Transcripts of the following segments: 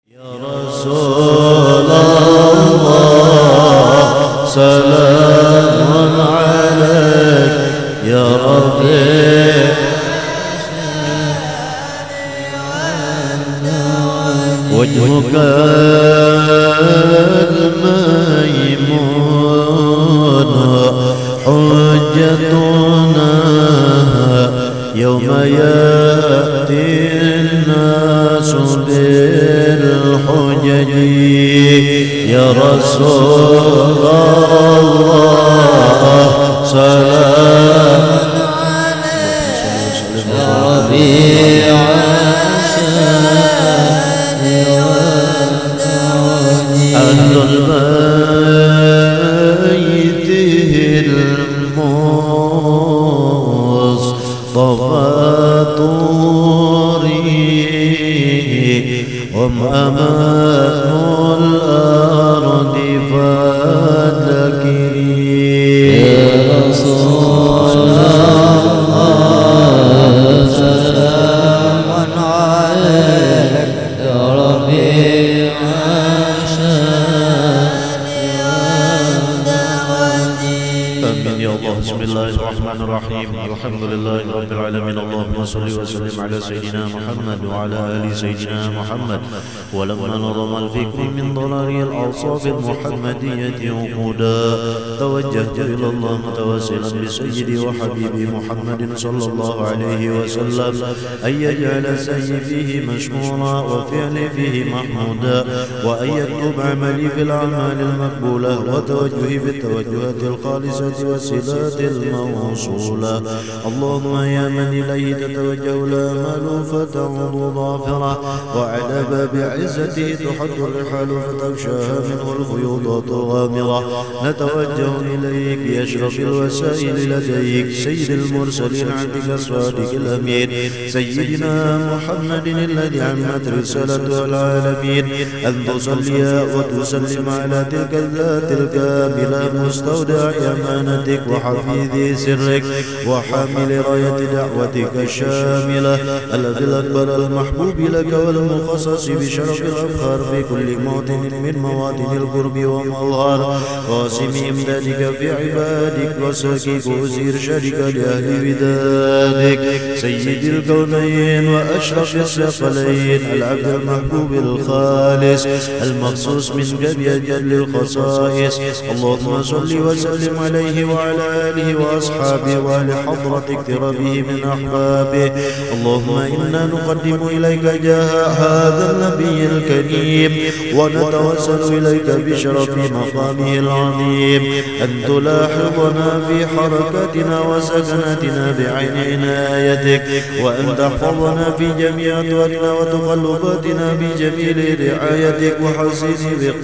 يا رسول الله سلام عليك يا رفيع وجهك الميمون حجتنا يوم يأتي الناس بالحجج يا رسول الله سلام عليك يا رفيع أهل البيت المصطفى طوري هم أمان الأرض فذكري يا رسول الله سلام عليك يا ربيع آمين يا الله. بسم الله الرحمن الرحيم. الحمد لله رب العالمين. اللهم صل وسلم على سيدنا محمد وعلى آل سيدنا محمد. ولما نظم الفكر من ضلال الأوصاف المحمدية وقودا توجهت إلى الله متوسلا بسيدي وحبيبي محمد صلى الله عليه وسلم أن يجعل سعي فيه مشكورا وفعلي فيه محمودا وأن يكتب عملي في الأعمال المقبولة وتوجهي في التوجهات الخالصة والصلات الموصولة. اللهم يا من إليه تتوجه الآمال فتعود ظافرة وعلى باب عزته تحد الرحال فتغشاها منه الفيوضات غامرة. نتوجه إليك بأشرف الوسائل لديك سيد المرسلين عندك الصادق الأمين سيدنا محمد الذي عمت رسالته العالمين أن تصلي وتسلم على تلك الذات الكاملة مستودع أمانتك وحفيظ سرك وحامل راية دعوتك الشاملة الذي الأكبر المحبوب لك والمخصص بشرف الأفخار في كل موطن من مواطن القرب ومظهر قاسم إمدادك في عبادك وساكك وإرشادك لأهل بدادك سيد الكونين وأشرف الثقلين العبد المحبوب الخالص المخصوص منك بأجل الخصائص. اللهم صل وسلم عليه وعلى آله وأصحابه وآل حضرة اقترابه من أحبابه. اللهم إنا نقدم إليك جاه هذا النبي الكريم ونتوسل إليك بشرف مقامه العظيم أن تلاحظنا في حركاتنا وسكناتنا بعين عنايتك وأن تحفظنا في جميع أطوارنا وتقلباتنا بجميل رعايتك وحسن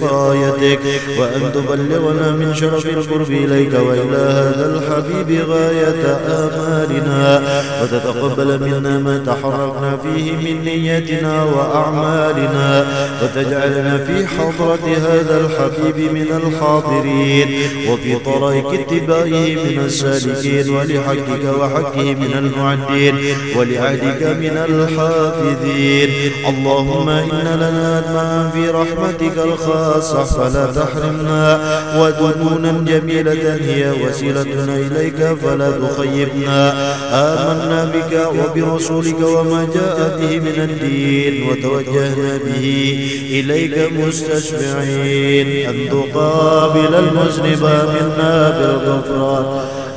وقايتك وأن تبلغنا من شرف القرب إليك وإلى هذا الحبيب غاية آمالنا وتتقبل منا ما تحركنا فيه من نيتنا وأعمالنا وتجعلنا في حضرة هذا الحبيب من الحاضرين وفي طريق اتباعه من السالكين ولحقك وحقه من المعدين ولعهدك من الحافظين. اللهم إن لنا أدماء في رحمتك الخاصة فلا تحرمنا ودنونا جميلة هي وسيلتنا إليك فلا تخيبنا. آمنا بك وبرسولك وما جاء به من الدين وتوجهنا به إليك مستشفعين أن تقابل المذنب منا بالغفران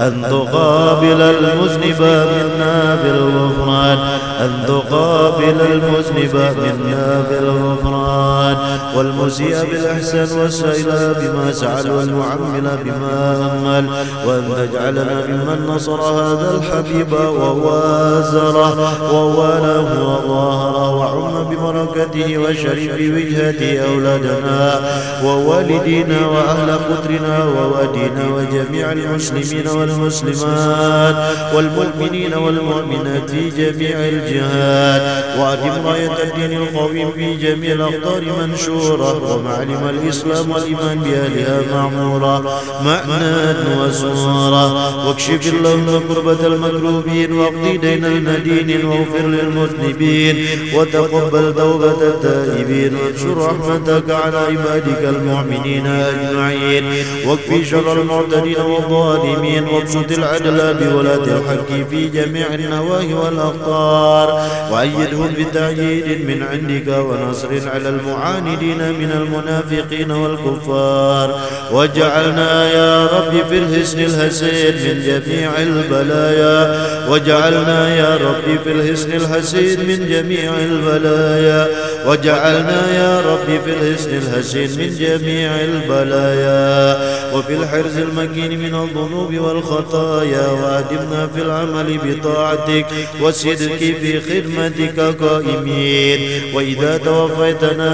أن تقابل المذنب منا بالغفران أن تقابل المذنب منا بالغفران والمسيء بالإحسان والسائل بما سعل والمعمل بما أمل وأن تجعلنا ممن نصر هذا الحبيب ووازره ووالاه وظاهره وعم ببركته وشرف وجهته أولادنا ووالدينا وأهل قدرنا ووادينا وجميع المسلمين والمسلمات والمؤمنين والمؤمنات في جميع الجهاد وأدم راية الدين القويم في جميع الأقطار منشورة ومعلم الإسلام والإيمان بأهلها معمورة معنى وسورة واكشف اللهم كربة المكروبين واقضي دين المدين واغفر للمذنبين وتقبل توبة التائبين وانشر رحمتك على عبادك المؤمنين أجمعين واكفي شر المعتدين والظالمين وابسط العدل بولاة الحق في جميع النواهي والأقطار وأيدهم بتأييد من عندك ونصر على المعاندين من المنافقين والكفار واجعلنا يا رب في الحسن الحسين من جميع البلايا وجعلنا يا رب في الحسن الحسين من جميع البلايا وجعلنا يا رب في الحسن الحسين من جميع البلايا وفي الحرز المكين من الذنوب والخطايا وأدمنا في العمل بطاعتك والصدق في خدمتك قائمين وإذا توفيتنا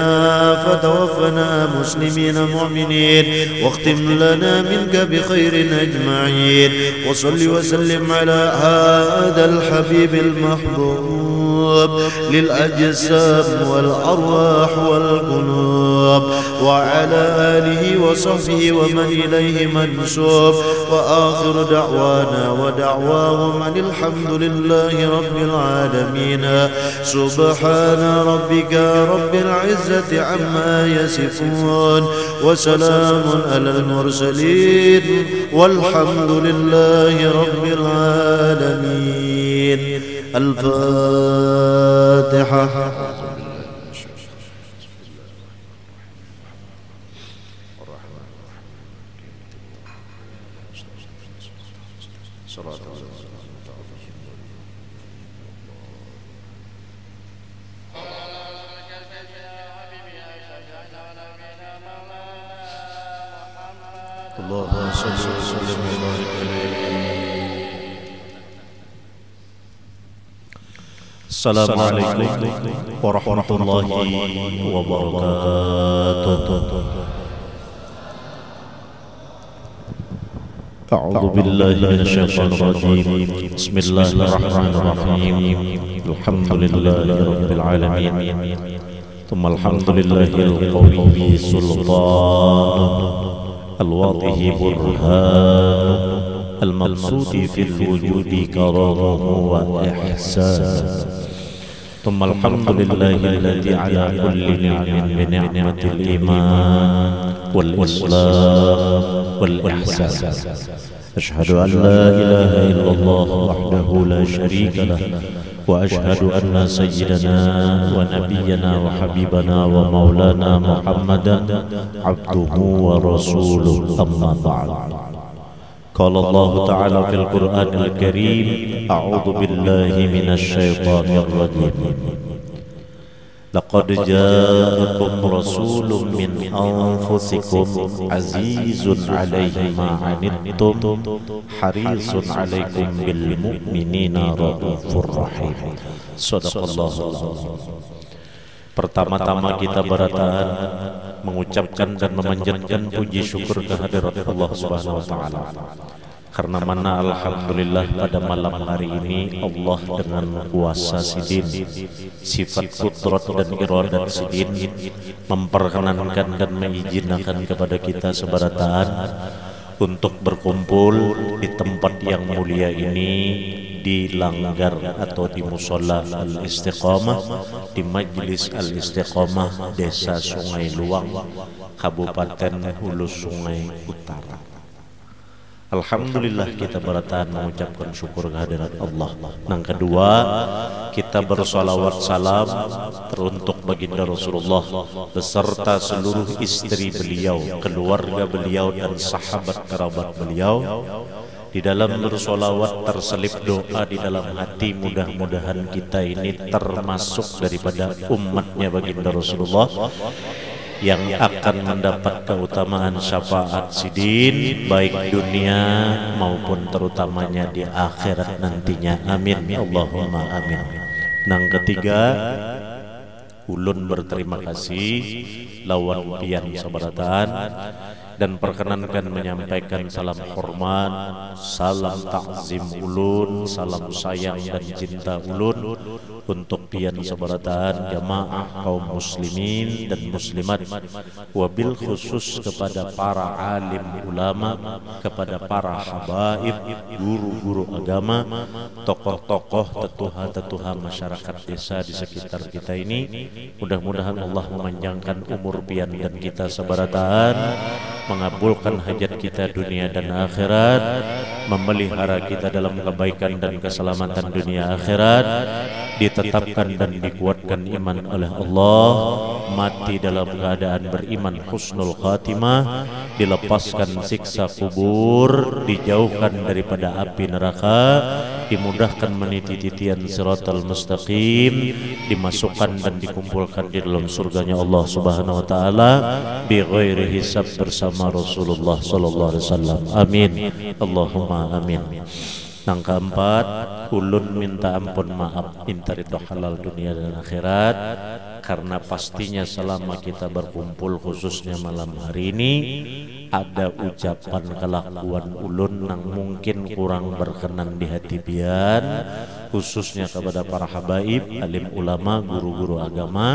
فتوفنا مسلمين مؤمنين واختم لنا منك بخير أجمعين وصل وسلم على هذا الحبيب المحبوب للأجسام والأرواح والقلوب وعلى آله وصحبه ومن إليه منسوب وآخر دعوانا ودعواهم أن الحمد لله رب العالمين سبحان ربك رب العزة عما يصفون وسلام على المرسلين والحمد لله رب العالمين. الفاتحة. اللهم صل وسلم وبارك عليه. السلام عليكم ورحمة الله وبركاته. أعوذ بالله من الشيطان الرجيم. بسم الله الرحمن الرحيم. الحمد لله رب العالمين ثم الحمد لله القوي سلطان الواضح برهان المقصود في الوجود كرامه وإحسان ثم الحمد لله الذي على كل نعم بنعمة الإيمان والإسلام والإحسان. أشهد أن لا إله إلا الله وحده لا شريك له وأشهد أن سيدنا ونبينا وحبيبنا ومولانا محمدا عبده ورسوله. أما بعد، قال الله تعالى في القرآن الكريم: أعوذ بالله من الشيطان الرجيم. لقد جاءكم رسول من أنفسكم عزيز عليه ما عنتم حريص عليكم بالمؤمنين رؤوف رحيم. صدق الله. Pertama-tama kita berataan mengucapkan dan memanjatkan puji syukur kehadirat Allah Subhanahu wa taala. Karena mana alhamdulillah pada malam hari ini Allah dengan kuasa sidin, sifat kudrat dan iradat sidin memperkenankan dan mengizinkan kepada kita seberataan untuk berkumpul di tempat yang mulia ini, di Langgar atau di Musola Al-Istiqamah, di Majlis Al-Istiqamah Desa Sungai Luang, Kabupaten Hulu Sungai Utara. Alhamdulillah kita berataan mengucapkan syukur kehadirat Allah. Yang kedua, kita bersolawat salam teruntuk baginda Rasulullah beserta seluruh istri beliau, keluarga beliau dan sahabat kerabat beliau. Di dalam bersolawat terselip doa di dalam hati, mudah-mudahan kita ini termasuk daripada umatnya baginda Rasulullah yang akan mendapat keutamaan syafaat sidin baik dunia maupun terutamanya di akhirat nantinya. Amin Allahumma amin. Yang ketiga, ulun berterima kasih lawan pian sabarataan dan perkenankan menyampaikan salam hormat, salam takzim ulun, salam sayang dan cinta ulun untuk pian sabarataan jamaah kaum muslimin dan muslimat, wabil khusus kepada para alim ulama, kepada para habaib, guru-guru agama, tokoh-tokoh, tetuha-tetuha masyarakat desa di sekitar kita ini. Mudah-mudahan Allah memanjangkan umur pian dan kita sabarataan, mengabulkan hajat kita dunia dan akhirat, memelihara kita dalam kebaikan dan keselamatan dunia akhirat, ditetapkan dan dikuatkan iman oleh Allah, mati dalam keadaan beriman husnul khatimah, dilepaskan siksa kubur, dijauhkan daripada api neraka, dimudahkan meniti titian siratal mustaqim, dimasukkan dan dikumpulkan di dalam surganya Allah Subhanahu wa taala bi ghairi hisab bersama Rasulullah sallallahu alaihi wasallam. Amin. Allahumma amin. Yang keempat, ulun minta ampun maaf, minta ridho halal dunia dan akhirat, karena pastinya selama kita berkumpul khususnya malam hari ini ada ucapan kelakuan ulun yang mungkin kurang berkenan di hati pian, khususnya kepada para habaib, alim ulama, guru-guru agama.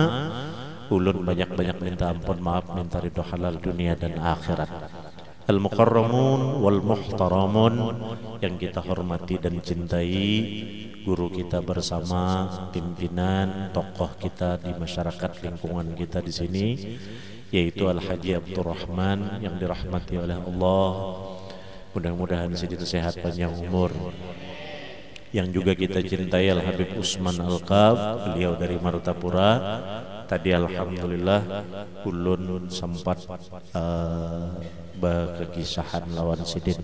Ulun banyak-banyak minta ampun maaf, minta ridho halal dunia dan akhirat. Al-mukarramun wal muhtaramun yang kita hormati dan cintai, guru kita bersama, pimpinan, tokoh kita di masyarakat lingkungan kita di sini, yaitu Al-Haji Abdurrahman yang dirahmati oleh Allah. Mudah-mudahan sedikit sehat panjang umur. Yang juga kita cintai Al-Habib Usman Al-Qab, beliau dari Martapura. Tadi alhamdulillah ulun sempat berkekisahan lawan sidin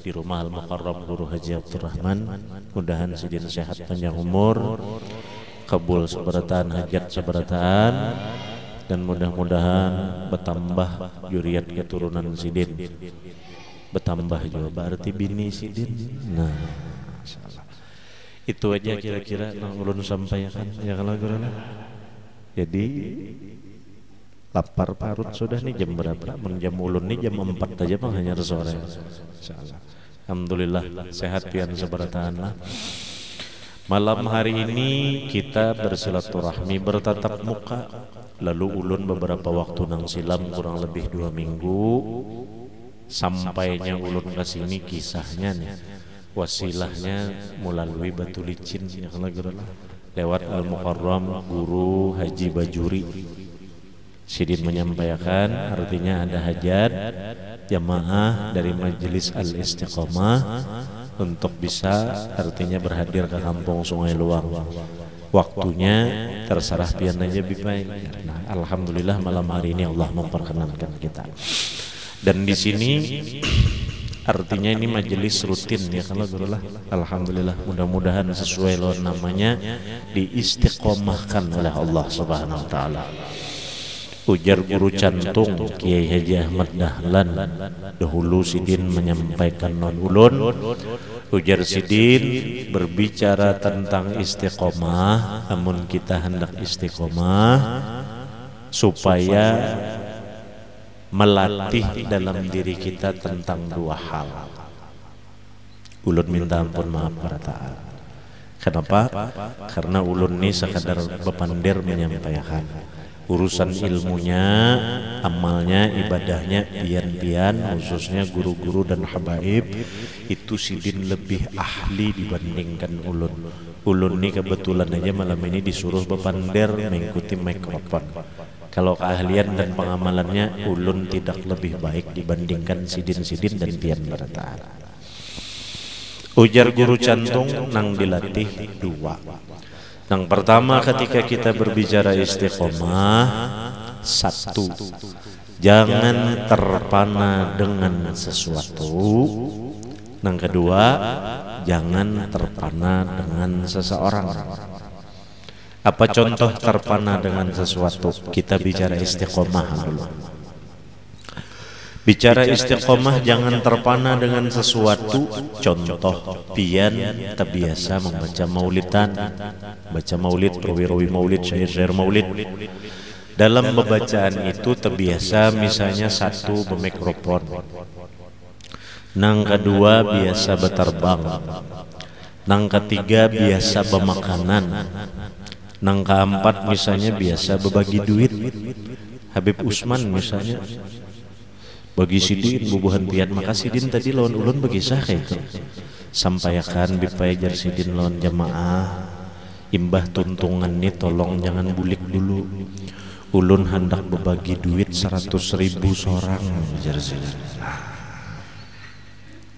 di rumah Al-Mukarram Guru Haji Abdurrahman. Mudahan sidin sehat panjang umur, kabul seberatan hajat seberatan, dan mudah-mudahan bertambah juriat keturunan sidin, bertambah juga berarti bini sidin. Nah, itu aja kira-kira yang ulun sampaikan ya kalau gurana. Jadi lapar parut sudah nih, jam berapa? Jam ulun nih jam 4 aja bang, hanya sore. Alhamdulillah sehat pian seberatan lah. Malam hari ini kita bersilaturahmi bertatap muka. Lalu ulun beberapa waktu nang silam kurang lebih 2 minggu sampainya ulun ke sini, kisahnya nih wasilahnya melalui Batu Licin ya kalau gurana, lewat Al-Mukarram Guru Haji Bajuri. Sidin menyampaikan artinya ada hajat jamaah dari Majelis Al-Istiqomah untuk bisa artinya berhadir ke kampung Sungai Luang. Waktunya terserah pian aja bipai. Nah, alhamdulillah malam hari ini Allah memperkenankan kita. Dan di sini artinya ini majelis rutin ya kalau gurulah. Alhamdulillah, mudah-mudahan sesuai lo namanya diistiqomahkan oleh Allah Subhanahu wa taala. Ujar guru cantung Kiai Haji Ahmad Dahlan, dahulu sidin menyampaikan non ulun. Ujar sidin berbicara tentang istiqomah, namun kita hendak istiqomah supaya melatih dalam diri kita tentang 2 hal. Ulun minta ampun maaf para ta'ala. Kenapa? Karena ulun ini sekadar bepandir menyampaikan urusan ilmunya, amalnya, ibadahnya, pian-pian, khususnya guru-guru dan habaib, itu sidin lebih ahli dibandingkan ulun. Ulun ini kebetulan aja malam ini disuruh bepandir mengikuti mikrofon. Kalau keahlian dan pengamalannya ulun tidak lebih baik dibandingkan sidin-sidin dan pian bertaan. Ujar guru cantung nang dilatih 2. Yang pertama ketika kita berbicara istiqomah, 1, jangan terpana dengan sesuatu. Yang kedua, jangan terpana dengan seseorang. Apa contoh terpana dengan sesuatu? Kita bicara istiqomah dulu. Bicara istiqomah jangan terpana dengan sesuatu. Contoh, pian terbiasa membaca maulidan, baca maulid, rawi-rawi maulid, syair-syair maulid. Dalam pembacaan itu terbiasa misalnya satu bermikrofon, nang kedua biasa berterbang, nang ketiga biasa bermakanan, nang keempat misalnya biasa berbagi duit. Habib Usman misalnya bagi sidin bubuhan pian, makasih din tadi lawan ulun bagi sah kayak itu sampaikan bipajar sidin lawan jamaah imbah tuntungan nih tolong jangan bulik dulu, ulun hendak berbagi duit 100.000 seorang jar sidin.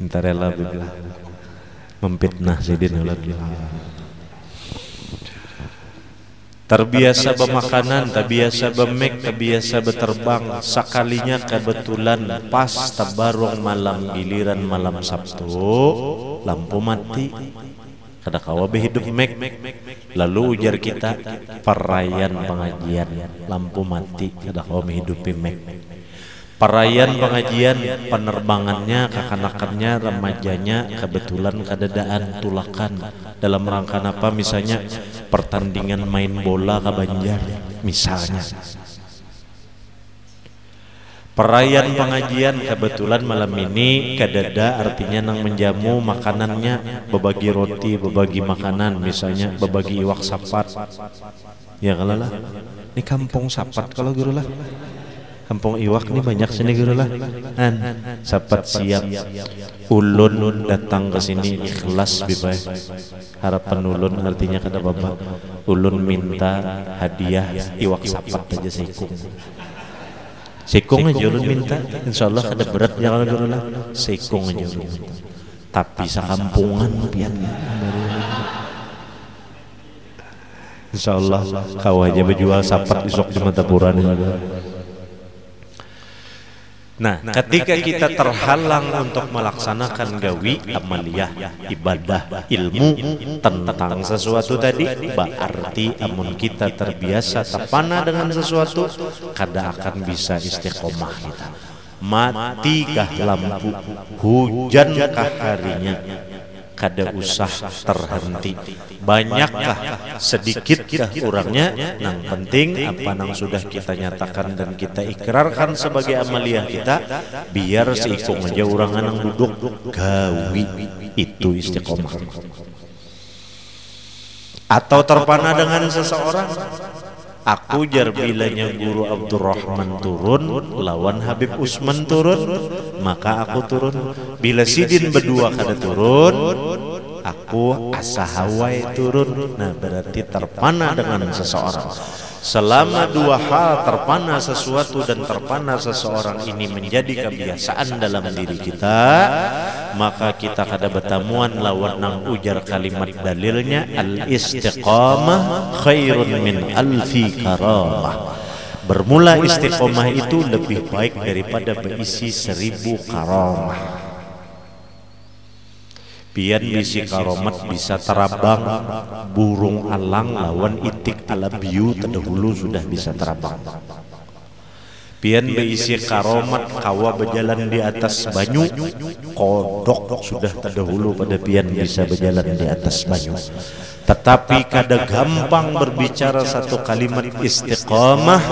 Entar rela biblah memfitnah sidin lagi. Terbiasa bermakanan, terbiasa bermek, terbiasa berterbang. Sekalinya kebetulan pas tabarung malam giliran malam Sabtu, lampu mati. Kada kawa behidup mek. Lalu ujar kita perayaan pengajian, lampu mati, kada kawa menghidupi mek. Perayaan pengajian, penerbangannya, kekanakannya, remajanya kebetulan kadadaan tulakan dalam rangka apa, misalnya pertandingan main bola ke Banjar misalnya. Perayaan pengajian kebetulan malam ini kadada, artinya nang menjamu makanannya berbagi roti, berbagi makanan, misalnya berbagi iwak sapat. Ya kalau lah, ini kampung sapat kalau guru lah. Kampung iwak ini banyak sini guru lah. Sapat siap. Ulun datang ke sini ikhlas bipai. Harapan ulun artinya kata bapak, ulun minta hadiah iwak sapat aja sekung. Sekung aja ulun minta. Insyaallah kada berat ya kalau guru lah. Sekung aja ulun minta. Tapi sakampungan pian. Insyaallah kau aja berjual sapat isok di Matapuran. Nah, ketika kita terhalang untuk melaksanakan gawi, amaliyah, ibadah, ilmu tentang sesuatu tadi, berarti amun kita terbiasa terpana dengan sesuatu, kada akan bisa istiqomah kita. Matikah lampu, hujankah harinya, kada usah terhenti. Banyakkah, sedikitkah orangnya, yang penting apa yang sudah kita nyatakan dan kita ikrarkan sebagai amaliyah kita, biar seikung aja orangan yang duduk gawi, itu istiqomah. Atau terpana dengan seseorang, aku jar bilanya guru Abdurrahman turun, lawan Habib Usman turun, maka aku turun. Bila sidin berdua kada turun, aku asahawai turun. Nah berarti terpana dengan seseorang. Selama dua hal, terpana sesuatu dan terpana seseorang ini menjadi kebiasaan dalam diri kita, maka kita kada bertamuan lawan nang ujar kalimat dalilnya, al istiqamah khairun min alfi karamah. Bermula istiqomah itu lebih baik daripada berisi 1000 karamah. Pian bisi karomat bisa terabang, burung alang lawan itik ala biu terdahulu sudah bisa terabang. Pian berisi karomat kawa berjalan di atas banyu, kodok sudah terdahulu pada pian bisa berjalan di atas banyu. Tetapi kada gampang berbicara satu kalimat istiqomah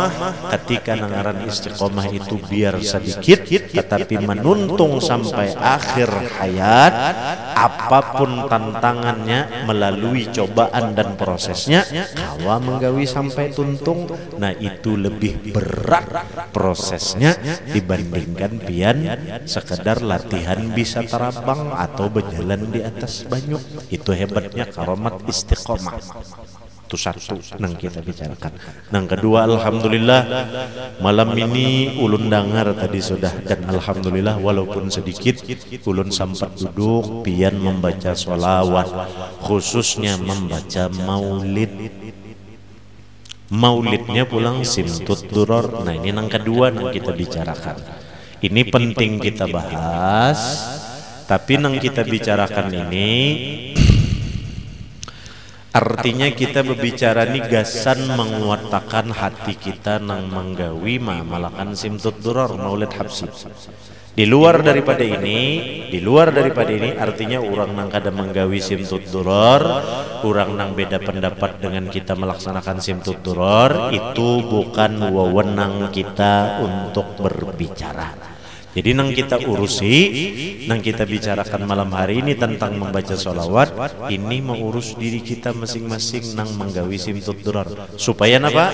ketika nangaran istiqomah itu biar sedikit, tetapi menuntung sampai akhir hayat, apapun tantangannya melalui cobaan dan prosesnya, kawa menggawi sampai tuntung. Nah itu lebih berat prosesnya dibandingkan pian sekedar latihan bisa terabang atau berjalan di atas banyu. Itu hebatnya karomat istiqomah. Itu satu yang kita bicarakan. Yang kedua, alhamdulillah malam ini ulun dengar tadi sudah, dan alhamdulillah walaupun sedikit ulun sempat duduk pian membaca sholawat, khususnya membaca maulid. Maulidnya pulang simtut duror. Nah ini yang kedua yang kita bicarakan. Ini penting kita bahas, tapi yang kita bicarakan ini Artinya kita berbicara ni gasan menguatakan hati kita nang menggawi malakan simtut duror maulid habsi. Di luar daripada ini artinya orang nang kada menggawi simtut duror, orang nang beda pendapat dengan kita melaksanakan simtut duror, itu bukan wewenang kita untuk berbicara. Jadi nang kita urusi, nang kita bicarakan malam hari ini tentang membaca sholawat, ini mengurus diri kita masing-masing nang menggawi simtut duror. Supaya apa?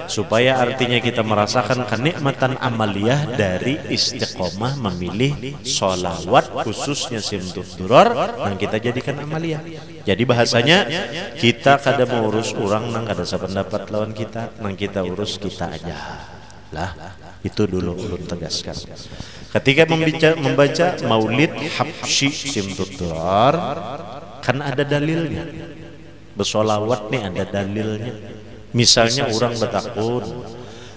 Supaya artinya kita merasakan kenikmatan amaliyah dari istiqomah memilih sholawat khususnya simtut duror nang kita jadikan amaliyah. Jadi bahasanya kita kada mengurus orang nang kada sependapat lawan kita, nang kita urus kita aja. Lah, itu dulu ulun tegaskan. Ketika membaca maulid habsyi simtut duror, kan ada dalilnya. Bersolawat nih ada dalilnya. Misalnya orang bertakun,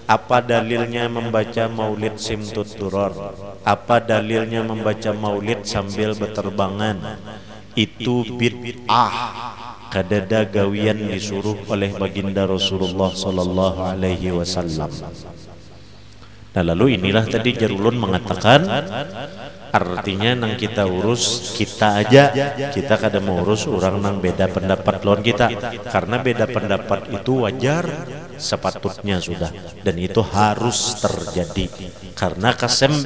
apa dalilnya membaca maulid simtut duror? Apa dalilnya membaca maulid sambil berterbangan? Itu bid'ah. Kadada gawian disuruh oleh baginda Rasulullah sallallahu alaihi wasallam. Nah lalu inilah tadi Jarulun mengatakan artinya nang kita urus kita aja, kita kada mau urus orang nang beda pendapat lawan kita, karena beda pendapat itu wajar sepatutnya sudah, dan itu harus terjadi karena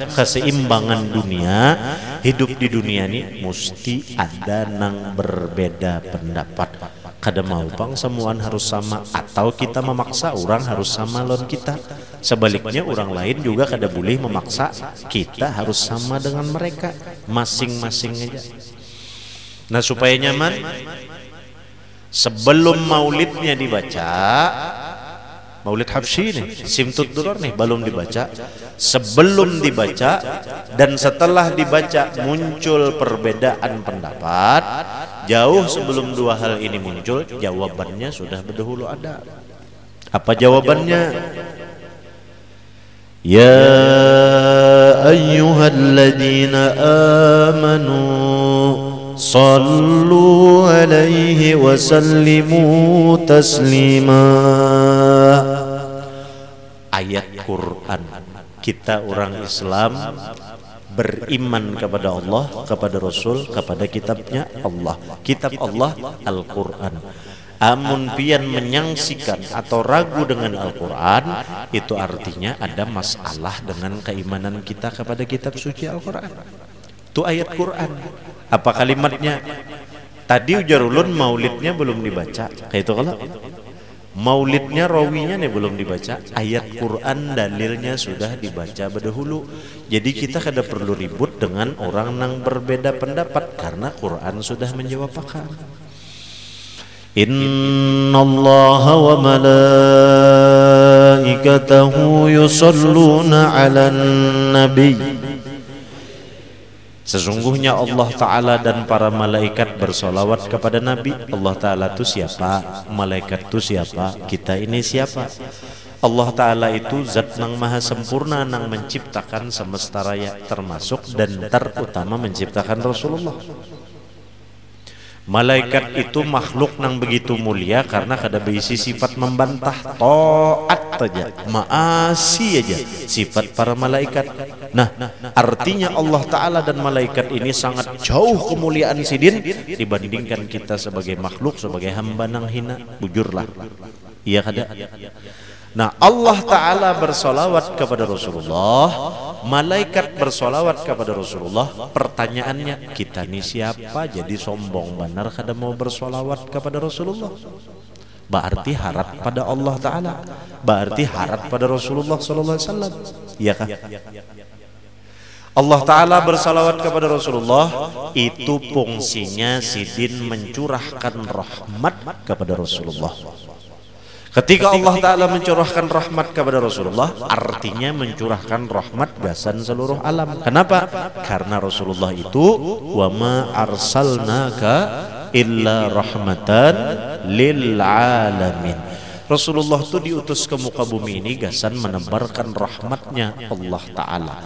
keseimbangan dunia, hidup di dunia ini mesti ada nang berbeda pendapat. Kada mau bang semuaan harus sama, atau kita memaksa orang harus sama lawan kita. Sebaliknya orang lain juga kada boleh memaksa kita harus sama dengan mereka, masing-masing aja. Nah supaya nyaman, sebelum maulidnya dibaca, maulid habsyi nih, simtut duror nih belum dibaca, sebelum dibaca dan setelah dibaca muncul perbedaan pendapat, jauh sebelum dua hal ini muncul, jawabannya sudah berdahulu ada. Apa jawabannya? Ya ayyuhalladzina amanu sallu alaihi wa sallimu taslima. Ayat Quran. Kita orang Islam beriman kepada Allah, kepada Rasul, kepada kitabnya Allah. Kitab Allah Al-Quran. Amun pian menyangsikan atau ragu dengan Al-Quran, itu artinya ada masalah dengan keimanan kita kepada kitab suci Al-Quran. Itu ayat Quran. Apa kalimatnya? Tadi ujar ulun maulidnya belum dibaca. Kayak itu kalau maulidnya rawinya nih belum dibaca, ayat Quran dalilnya sudah dibaca berdahulu. Jadi kita kada perlu ribut dengan orang yang berbeda pendapat karena Quran sudah menjawabkan. Innallaha wa malaikatahu yusalluna 'alan nabi. Sesungguhnya Allah Ta'ala dan para malaikat bersolawat kepada Nabi. Allah Ta'ala itu siapa? Malaikat itu siapa? Kita ini siapa? Allah Ta'ala itu zat yang maha sempurna yang menciptakan semesta raya, termasuk dan terutama menciptakan Rasulullah. Malaikat itu makhluk yang begitu mulia karena kada berisi sifat membantah, taat aja, maasi aja sifat para malaikat. Nah, artinya Allah Ta'ala dan malaikat ini sangat jauh kemuliaan sidin dibandingkan kita sebagai makhluk, sebagai hamba nang hina. Bujurlah, iya kada? Nah, Allah Ta'ala bersolawat kepada Rasulullah, malaikat bersolawat kepada Rasulullah. Pertanyaannya, kita ini siapa jadi sombong benar kada mau bersolawat kepada Rasulullah? Berarti harap pada Allah Ta'ala, berarti harap pada Rasulullah Sallallahu Alaihi Wasallam. Iya kah? Allah Ta'ala bersalawat kepada Rasulullah, itu fungsinya sidin mencurahkan rahmat kepada Rasulullah. Ketika Allah Ta'ala mencurahkan rahmat kepada Rasulullah, artinya mencurahkan rahmat gasan seluruh alam. Kenapa? Karena Rasulullah itu wa ma arsalnaka illa rahmatan lil alamin. Rasulullah itu diutus ke muka bumi ini gasan menebarkan rahmatnya Allah Ta'ala.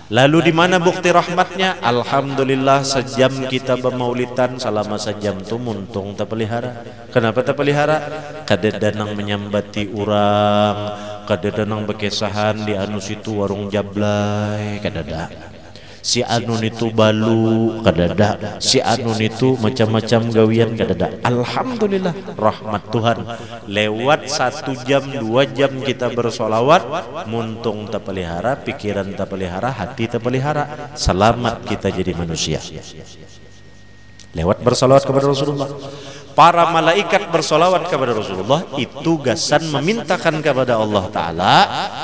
Lalu di mana bukti rahmatnya? Alhamdulillah sejam kita bermaulidan selama sejam tu muntung terpelihara. Kenapa terpelihara? Kadedanang menyambati orang, kadedanang berkesahan di anu situ warung jablay, kadada. Si anun itu balu, kadada. Si anun itu macam-macam gawian, kadada. Alhamdulillah rahmat Tuhan. Lewat 1 jam 2 jam kita bersolawat, muntung terpelihara, pikiran terpelihara, hati terpelihara. Selamat kita jadi manusia. Lewat bersolawat kepada Rasulullah. Para malaikat bersolawat kepada Rasulullah, itu gasan memintakan kepada Allah Ta'ala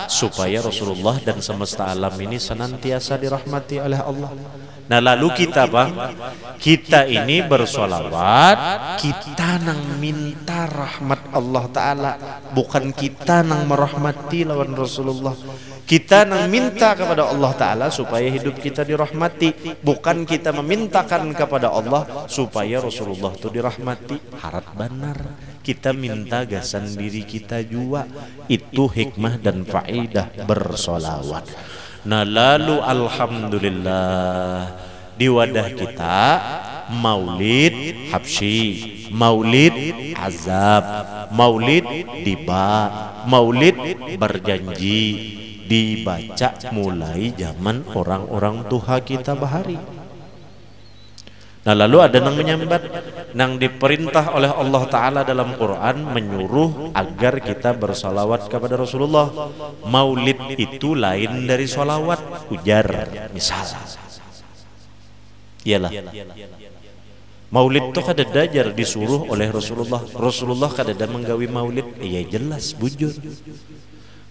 supaya Rasulullah dan semesta alam ini senantiasa dirahmati oleh Allah. Nah lalu kita bang, kita ini bersolawat, kita nang minta rahmat Allah Ta'ala, bukan kita nang merahmati lawan Rasulullah. Kita nang minta kepada Allah Ta'ala supaya hidup kita dirahmati, bukan kita memintakan kepada Allah supaya Rasulullah itu dirahmati. Harap benar kita minta gasan diri kita juga. Itu hikmah dan faedah bersolawat. Nah lalu alhamdulillah di wadah kita maulid habsyi, maulid azab, maulid diba, maulid berjanji, dibaca mulai zaman orang-orang tuha kita bahari. Nah lalu ada nang menyambat, nang diperintah oleh Allah Ta'ala dalam Quran menyuruh agar kita bersalawat kepada Rasulullah. Maulid itu lain dari salawat, ujar misal. Iyalah, maulid itu kada dajar disuruh oleh Rasulullah. Rasulullah kada ada menggawi maulid, iya jelas bujur.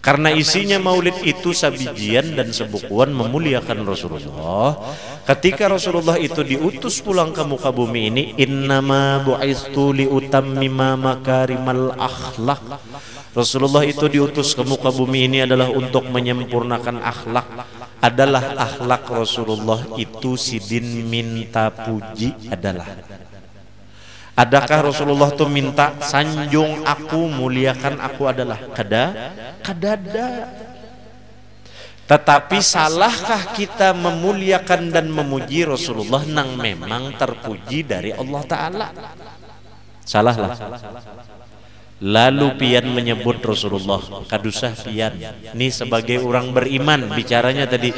Karena isinya maulid itu sabijian dan sebukuan memuliakan Rasulullah. Ketika Rasulullah itu diutus pulang ke muka bumi ini, innama bu'istu liutammima makarimal akhlak. Rasulullah itu diutus ke muka bumi ini adalah untuk menyempurnakan akhlak. Adalah akhlak Rasulullah itu sidin minta puji adalah. Adakah Rasulullah itu minta sanjung aku, muliakan aku adalah? Kadada. Tetapi salahkah kita memuliakan dan memuji Rasulullah nang memang terpuji dari Allah Ta'ala? Salahlah. Lalu pian menyebut Rasulullah, kadusah pian. Ini sebagai orang beriman bicaranya tadi.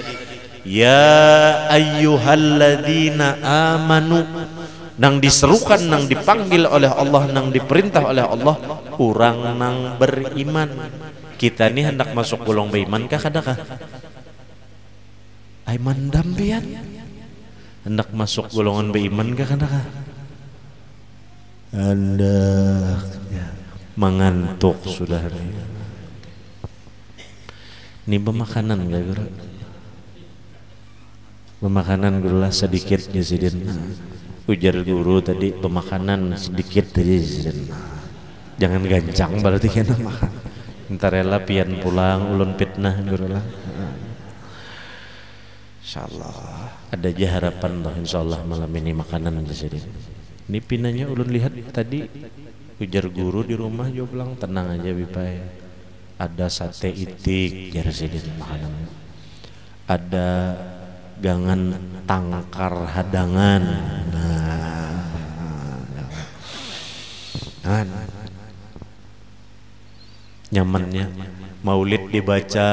Ya ayyuhalladzina amanu, nang diserukan, nang dipanggil oleh Allah, nang diperintah oleh Allah, orang nang beriman. Kita ini hendak masuk golong beriman kah kadakah? Aiman dampian hendak masuk golongan beriman kah kadakah? Anda ya, mengantuk sudah. Ini pemakanan gak guru? Pemakanan guru lah sedikit Jasidin. Ujar guru tadi pemakanan sedikit tadi. Jangan gancang berarti kena makan. Ntar rela pian pulang ulun fitnah guru lah. Insyaallah ada aja harapan lah, insyaallah malam ini makanan jadi. Ini pinanya ulun lihat tadi ujar guru di rumah juga bilang tenang aja Bipai. Ada sate itik jar sidin makanan. Ada gangan tangkar hadangan. Nyamannya maulid dibaca,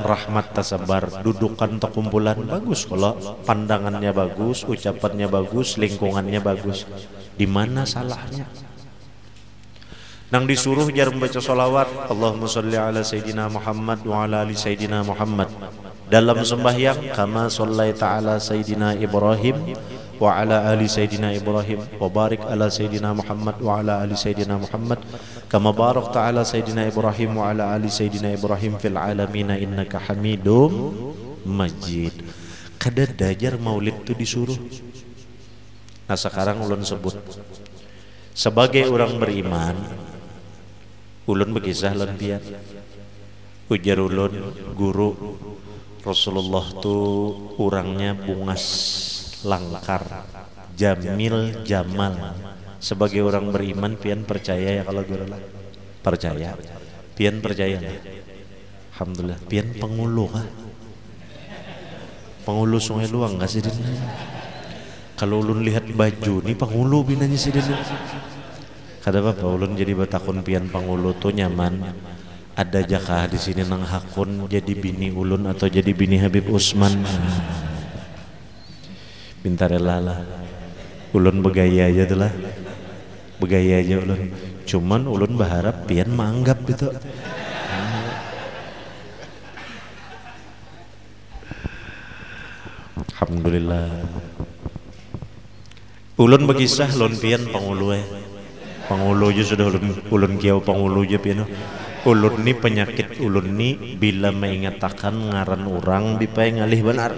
rahmat tasabar, dudukan terkumpulan bagus. Kalau pandangannya bagus, ucapannya bagus, lingkungannya bagus. Di mana salahnya? Nang disuruh jar membaca salawat, Allahumma sholli ala Sayyidina Muhammad wa ala ali Sayyidina Muhammad. Dalam sembahyang, kama shallaita ala Sayyidina Ibrahim wa ala ali Sayyidina Ibrahim wa barik ala Sayyidina Muhammad wa ala ali Sayyidina Muhammad kama barakta ala Sayyidina Ibrahim wa ala ali Sayyidina Ibrahim fil alamin innaka Hamidum Majid. Kada dajar maulid itu disuruh. Nah sekarang ulun sebut sebagai orang beriman, ulun berkisah lan pian. Ujar ulun guru Rasulullah tu orangnya bungas, langkar, jamil, jamal. Sebagai orang beriman pian percaya ya kalau guru lah percaya, pian percaya lah. Alhamdulillah pian pengulu kah? Pangulu Sungai Luang nggak sih Din? Kalau ulun lihat baju nih Pangulu binanya sih Din. Kada apa ulun jadi batakun pian Pangulu tuh nyaman. Ada jakah di sini nang hakun jadi bini ulun atau jadi bini Habib Usman. Bintar lah. Ulun begaya aja tuh lah. Begaya aja ulun. Cuman ulun berharap pian menganggap itu. Alhamdulillah. Ulun berkisah lon pian Pangulu Pangulu aja sudah ulun kiau Pangulu aja pian. Ulun ni penyakit ulun ni bila mengatakan ngaran orang bipai ngalih benar.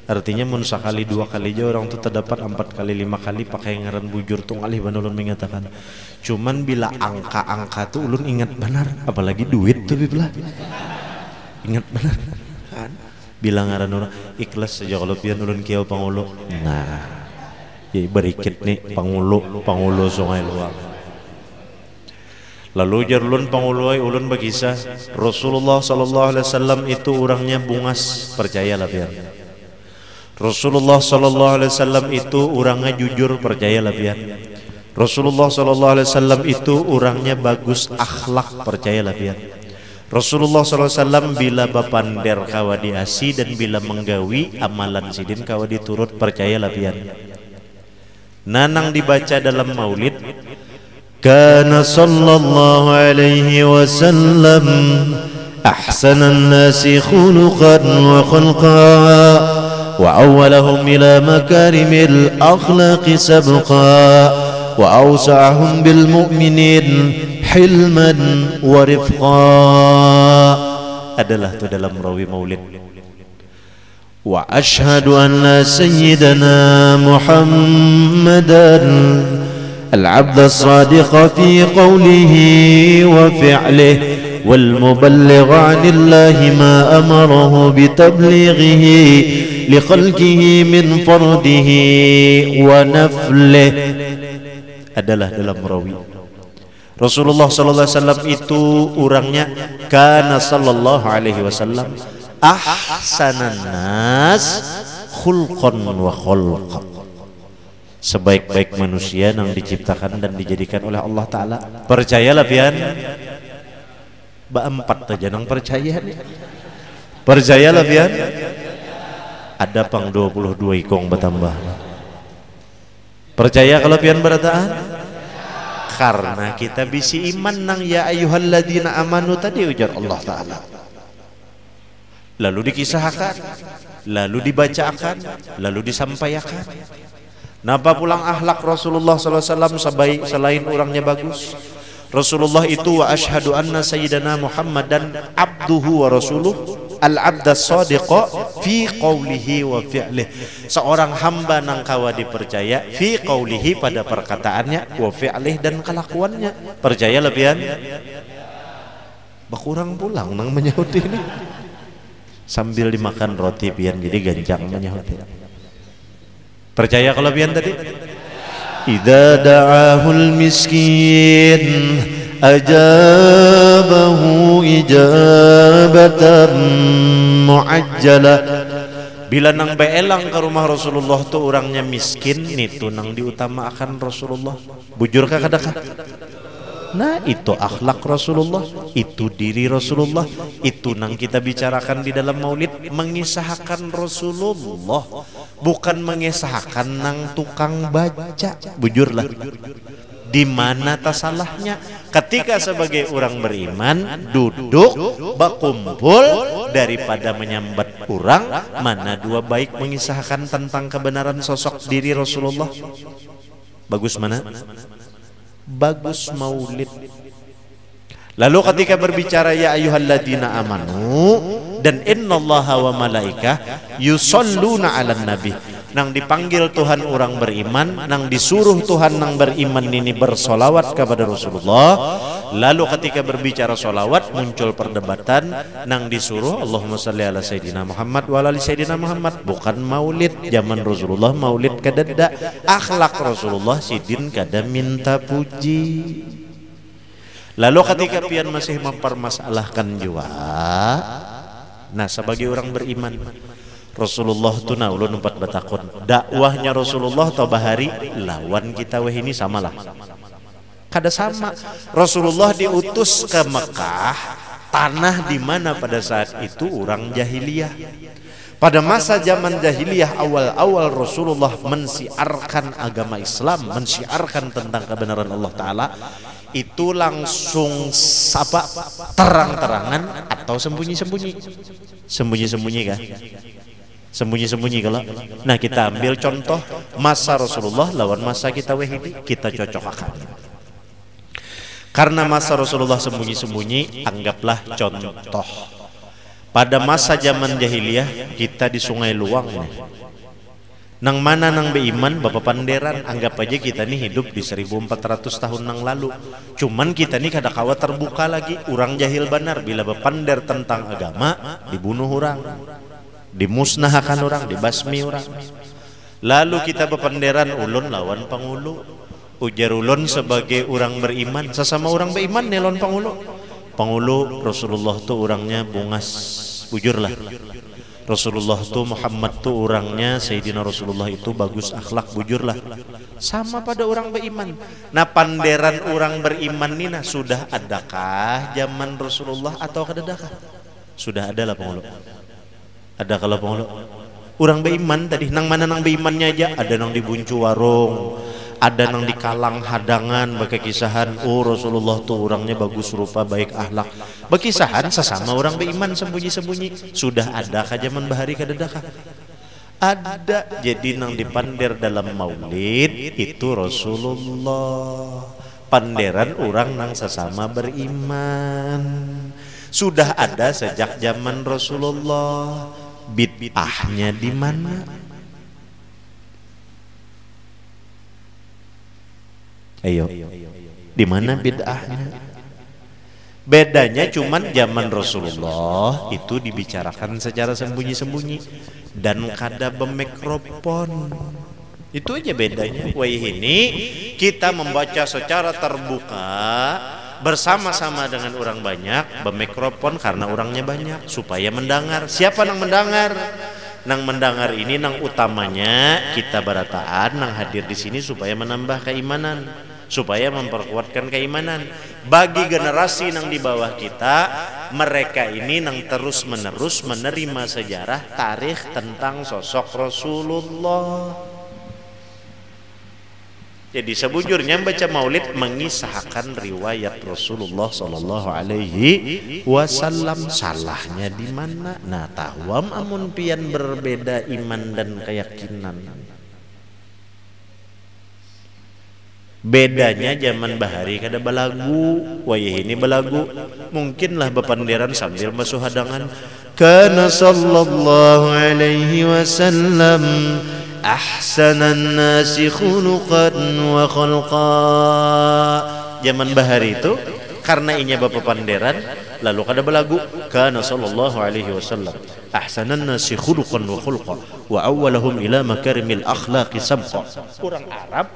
Artinya mun sekali dua kali aja orang tu terdapat 4 kali 5 kali pakai ngaran bujur tu ngalih benar ulun mengatakan. Cuman bila angka-angka tu ulun ingat benar, apalagi duit tu bilah. Ingat benar. Bila ngaran orang ikhlas saja kalau pian ulun kiau Pangulu. Nah, ya berikit nih Pangulu Sungai Luang. Lalu jarulun Panguluai ulun berkisah Rasulullah sallallahu alaihi wasallam itu orangnya bungas, percayalah pian. Rasulullah sallallahu alaihi wasallam itu orangnya jujur, percayalah pian. Rasulullah sallallahu alaihi wasallam itu orangnya bagus akhlak, percayalah pian. Rasulullah sallallahu alaihi wasallam bila bapander kawa diasi dan bila menggawi amalan sidin kawa diturut, percayalah pian. Nanang dibaca dalam maulid كان صلى الله عليه وسلم أحسن الناس خلقا وخلقا وأولهم إلى مكارم الأخلاق سبقا وأوسعهم بالمؤمنين حلما ورفقا. Adalah itu dalam rawi maulid. Wa ashhadu anna sayyidana Muhammadan العبد الصادق في قوله وفعله والمبلغ عن الله ما أمره بتبليغه لخلقه من فرده ونفله. Adalah dalam rawi Rasulullah sallallahu alaihi wasallam itu orangnya kana sallallahu alaihi wasallam ahsanan nas khulqan wa khulqan, sebaik-baik manusia yang diciptakan dan dijadikan oleh Allah Ta'ala. Percayalah pian, ba-4 aja nang percaya nih. Percayalah pian, ada pang 22 ikong bertambah. Percaya kalau pian berataan? Karena kita bisi iman nang ya ayyuhalladzina amanu tadi ujar Allah Ta'ala. Lalu dikisahkan, lalu dibacakan, lalu disampaikan. Napa pulang akhlak Rasulullah SAW selain orangnya bagus? Rasulullah itu wa ashhadu anna sayyidana Muhammadan abduhu wa rasuluh al-abdas sadiqa fi qawlihi wa fi'lih. Seorang hamba nang kawa dipercaya fi qawlihi pada perkataannya, wa fi'lih dan kelakuannya. Percayalah pian. Bakurang pulang nang menyahut ini. Sambil dimakan roti pian jadi ganjang menyahut. Percaya kalau pian tadi? Idza da'ahul miskin ajabahu ijabatan muajjalah. Bila nang beelang ke rumah Rasulullah tuh orangnya miskin, itu nang diutamakan Rasulullah. Bujur kah kadakah? Nah itu akhlak Rasulullah, itu diri Rasulullah, itu nang kita bicarakan di dalam maulid, mengisahkan Rasulullah, bukan mengisahkan nang tukang baca. Bujurlah, di mana tak salahnya ketika sebagai orang beriman duduk berkumpul daripada menyambat orang, mana dua baik mengisahkan tentang kebenaran sosok diri Rasulullah. Bagus mana? Bagus maulid. Lalu ketika berbicara ya ayyuhalladzina amanu dan innallaha wa malaikah yusholluna 'alan nabi, nang dipanggil Tuhan orang beriman, nang disuruh Tuhan nang beriman ini bersolawat kepada Rasulullah. Lalu ketika berbicara solawat muncul perdebatan, nang disuruh Allahumma salli ala sayyidina Muhammad wa ala ali sayyidina Muhammad, bukan maulid zaman Rasulullah. Maulid kadada, akhlak Rasulullah sidin kada minta puji. Lalu ketika pian masih mempermasalahkan jua, nah sebagai orang beriman Rasulullah tu na ulun empat batakon dakwahnya Rasulullah atau bahari lawan kita weh ini samalah kada sama. Rasulullah diutus ke Mekah, tanah di mana pada saat itu orang jahiliyah. Pada masa zaman jahiliyah awal-awal Rasulullah mensiarkan agama Islam, mensiarkan tentang kebenaran Allah Ta'ala, itu langsung terang-terangan atau sembunyi-sembunyi? Sembunyi-sembunyi kah? Sembunyi-sembunyi kalau. Nah, kita ambil contoh masa Rasulullah lawan masa kita wahidi, kita cocokkan. Karena masa Rasulullah sembunyi-sembunyi, anggaplah contoh. Pada masa zaman jahiliyah kita di Sungai Luang nih. Nang mana nang beiman Bapak Panderan, anggap aja kita nih hidup di 1400 tahun nang lalu. Cuman kita nih kada kawa terbuka lagi, orang jahil benar bila bepander tentang agama dibunuh orang, dimusnahkan orang, dibasmi orang. Lalu kita bepanderan ulun lawan pangulu. Ujar ulun sebagai orang beriman, sesama orang beriman nih lawan pangulu. Pangulu Rasulullah tuh orangnya bungas, bujurlah. Rasulullah tuh Muhammad tuh orangnya, Sayyidina Rasulullah itu bagus akhlak, bujurlah. Sama pada orang beriman. Nah, panderan orang beriman ini nah, sudah adakah zaman Rasulullah atau kadadakah? Sudah ada lah pangulu. Ada kalau pangulu. Orang beriman tadi nang mana nang berimannya aja, ada nang di buncu warung, ada nang di kalang hadangan bagi kisahan, oh Rasulullah tuh orangnya bagus rupa, baik akhlak. Berkisahan sesama orang beriman sembunyi-sembunyi. Sudah ada ka zaman bahari kadadakah? Ada. Jadi nang dipandir dalam maulid itu Rasulullah. Panderan orang nang sesama beriman. Sudah ada sejak zaman Rasulullah. Bid'ahnya di mana? Ayo, di mana bid'ahnya? Bedanya cuman zaman Rasulullah itu dibicarakan secara sembunyi-sembunyi dan kada bemikrofon. Itu aja bedanya. Wah, ini kita membaca secara terbuka bersama-sama dengan orang banyak, bemikrofon karena orangnya banyak supaya mendengar. Siapa nang mendengar? Nang mendengar ini nang utamanya kita barataan nang hadir di sini supaya menambah keimanan, supaya memperkuatkan keimanan bagi generasi nang di bawah kita. Mereka ini nang terus menerus menerima sejarah tarikh tentang sosok Rasulullah. Jadi sebujurnya baca maulid mengisahkan riwayat Rasulullah sallallahu alaihi wasallam. Salahnya di mana? Nah, tawam amun pian berbeda iman dan keyakinan. Bedanya zaman bahari kada balagu, wayah ini balagu. Mungkinlah bepanderan sambil basuh hadangan. Kana sallallahu alaihi wasallam ahsanan nasi khuluqan wa khalqa. Zaman bahari itu karena inya bapak panderan lalu kada belagu. Kana sallallahu alaihi wasallam ahsanan nasi khuluqan wa khalqa wa awwalahum ila makarimil akhlaqi sabqa. Orang Arab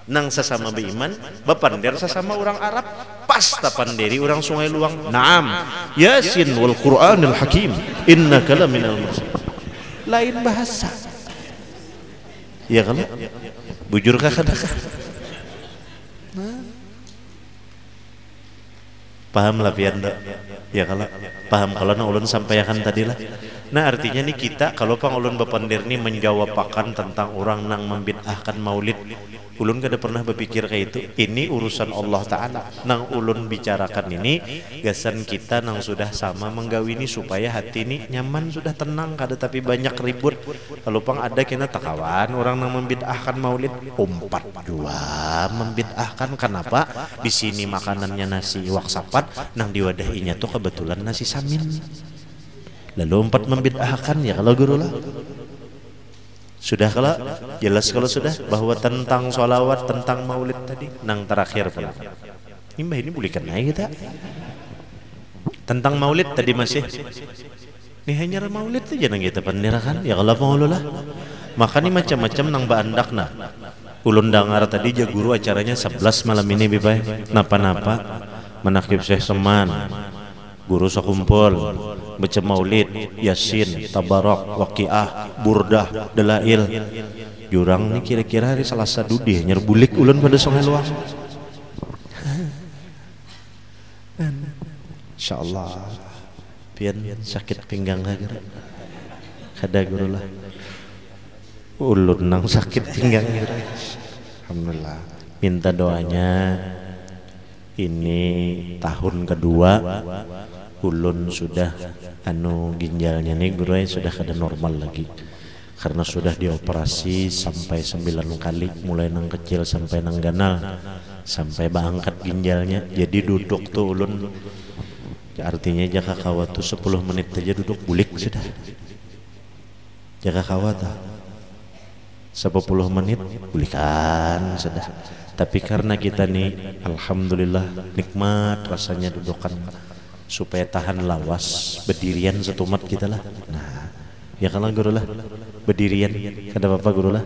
nang sesama beiman bapander sesama orang Arab pas tapanderi orang Sungai Luang. Naam, Yasin wal Qur'anil Hakim innaka laminal mursalin. Lain bahasa. Ya kalau bujur kah kadakah? Paham lah pian dak? Ya kalau paham kalau nang ulun sampaikan tadi lah. Nah, artinya nih kita kalau pang ulun bapandir nih menjawabakan tentang orang nang membid'ahkan maulid, ulun kada pernah berpikir kayak itu. Ini urusan Allah Ta'ala. Nang ulun bicarakan ini gasan kita nang sudah sama menggawini supaya hati ini nyaman, sudah tenang, kada tapi banyak ribut. Kalau pang ada kena takawan orang nang membid'ahkan maulid, umpat jua membid'ahkan. Kenapa? Di sini makanannya nasi waksapat, nang diwadahinya tuh kebetulan nasi samin. Lalu umpat membid'ahkan, ya kalau guru lah. Sudah kalau jelas kalau sudah bahwa tentang sholawat, tentang maulid tadi nang terakhir pun. Ini bolehkan aja kita. Tentang maulid tadi masih. Nih hanya maulid aja nang kita pandirakan. Ya kalau mau lah. Maka nih macam-macam nang baandak nah. Ulun dengar tadi ja guru acaranya 11 malam ini bibay. Napa-napa menakib Syekh Seman. Guru sakumpul baca maulid, yasin, tabarak, waqiah, burdah, dalail. Jurang nih kira-kira hari Selasa dudih nyerbulik ulun pada songai luang. Insyaallah pian sakit pinggang kada guru lah ulun nang sakit pinggang gitu. Alhamdulillah minta doanya ini tahun kedua ulun sudah ginjalnya nih guru sudah kada normal lagi karena sudah dioperasi sampai 9 kali mulai nang kecil sampai nang ganal sampai angkat ginjalnya. Jadi duduk tuh ulun artinya jaka kawat tuh 10 menit aja duduk bulik sudah jaka kawat 10 menit bulikan sudah. Tapi karena kita nih alhamdulillah nikmat rasanya dudukan supaya tahan lawas berdirian setumat kita lah. Nah ya kalau guru lah berdirian kada apa-apa guru lah